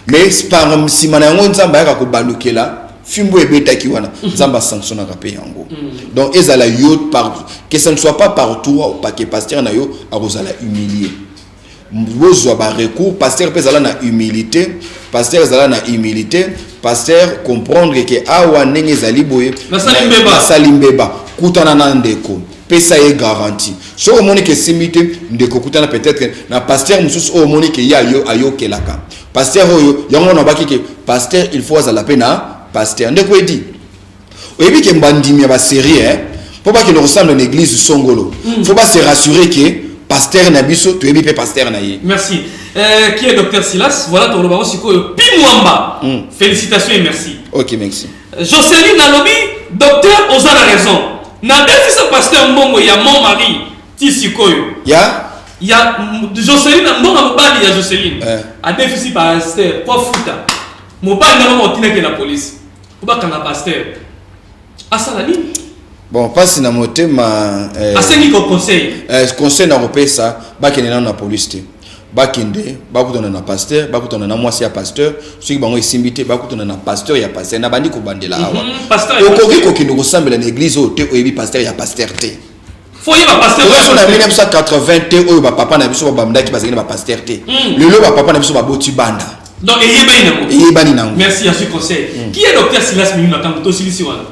Mais par simana yango nzambe aka ko balukela fimbo e beta ki wana nzamba sanction na rapé yango. Donc ezala yo par que ça ne soit pas partout ou pas que pasteur na yo arozala humilier. Mbozo ba recours pasteur pezala na humilité, pasteur zala na humilité, pasteur comprendre que awa ndenge zali boye na salimbeba kutana na ndeko. Pesa est garanti. Si on monique simité, ndeko kutana peut-être na pasteur mususu o monique ya yo ayo kelaka. Pasteur oyo yango na baki que pasteur il faut azala pena pasteur ndeko edi. Et puis que bandimi ya ba série hein. Faut pas qu'il ressemble à une église songolo. Faut pas se rassurer que pasteur Nabiso, tu es bien pasteur Naye. Merci. Qui est docteur Silas? Voilà ton robot Sikoyo Pimwamba. Félicitations et merci. Ok, merci. Jocelyne Nalobi, docteur Oza la raison. Na défi ce pasteur Mbongo ya mon mari ti Sikoyo. Ya Jocelyne Mbongo mobali ya Jocelyne. A défi pasteur pour futa. Mobali na mo tina ke la police. Kuba kana pasteur. Asalani. Bon, passe na motema asengi ko conseil. Conseil na repesa ba kenena na police te. Ba kende ba kutona na pasteur, ba kutona na mwasi ya pasteur, soki bango esimbité ba kutona na pasteur ya pasteur na bandi ko bandela awa. Pasteur. Okoki ko kindo ressemble na église o te oyebi pasteur ya pasteur te. Faut y ba pasteur. Oso na 1980 te oyo ba papa na biso ba bamdaki bazaki na ba pasteur te. Lelo ba papa na biso ba boti banda. Donc, merci à ce conseil. Qui est docteur Silas Mimil Makangu?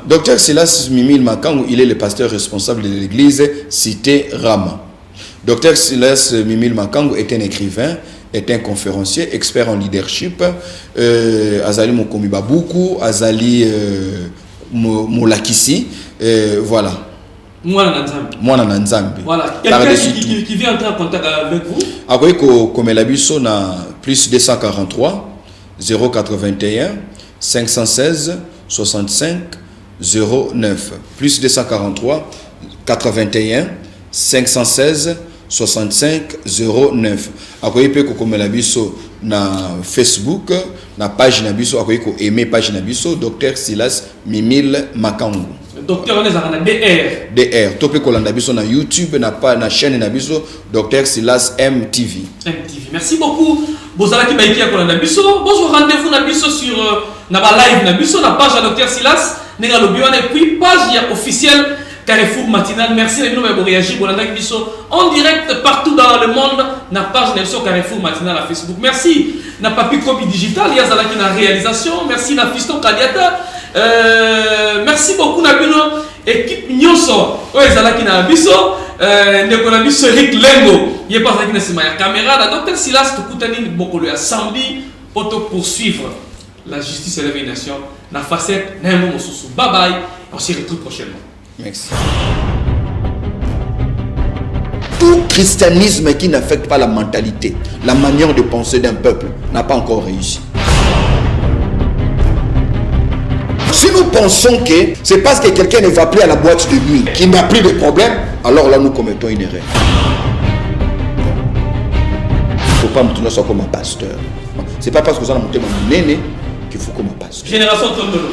Docteur Silas Mimil Makangu, il est le pasteur responsable de l'église Cité Rama. Docteur Silas Mimil Makangu est un écrivain, est un conférencier, expert en leadership. Azali Mokomi Babuku, Azali Molakisi, voilà. Mwana Nanzambi. Voilà. Quelqu'un qui vient entrer en contact avec vous? Akoy ko komelabiso na plus 243 081 516 65 09 plus 243 81 516 65 09. Akoy pe ko komelabiso na Facebook na page na biso akoy ko aimer page na biso Docteur Silas Mimil Makangu. Docteur on est à DR. DR. Topé kolanda biso na YouTube na chaîne na biso Docteur Silas MTV. MTV. Merci beaucoup. Bozala ki baiki ya kolanda biso. Bonjour rendez-vous na biso sur na ba live na biso na page à Docteur Silas. Nenga lobiwana et puis page ya officielle Carrefour Matinal. Merci à nous de réagir kolanda biso en direct partout dans le monde na page na biso Carrefour Matinal à Facebook. Merci na Papi Kobi Digital yazala ki na réalisation. Merci na Fiston Kadiata. Merci beaucoup Nabino équipe Nyonso ezalaki na biso ndeko na biso Rick Lengo il est pas avec na caméra la docteur Silas tukutani bokolo ya samedi pour poursuivre la justice et l'évaluation na facette na mo mosusu. Bye bye, on se retrouve prochainement. Merci. Tout christianisme qui n'affecte pas la mentalité, la manière de penser d'un peuple n'a pas encore réussi. Si nous pensons que c'est parce que quelqu'un ne va plus à la boîte de nuit qu'il n'a plus de problème, alors là nous commettons une erreur. Il ne faut pas me tourner ça comme un pasteur. C'est pas parce que vous en avez monté mon néné qu'il faut comme un pasteur. Génération Tondolo.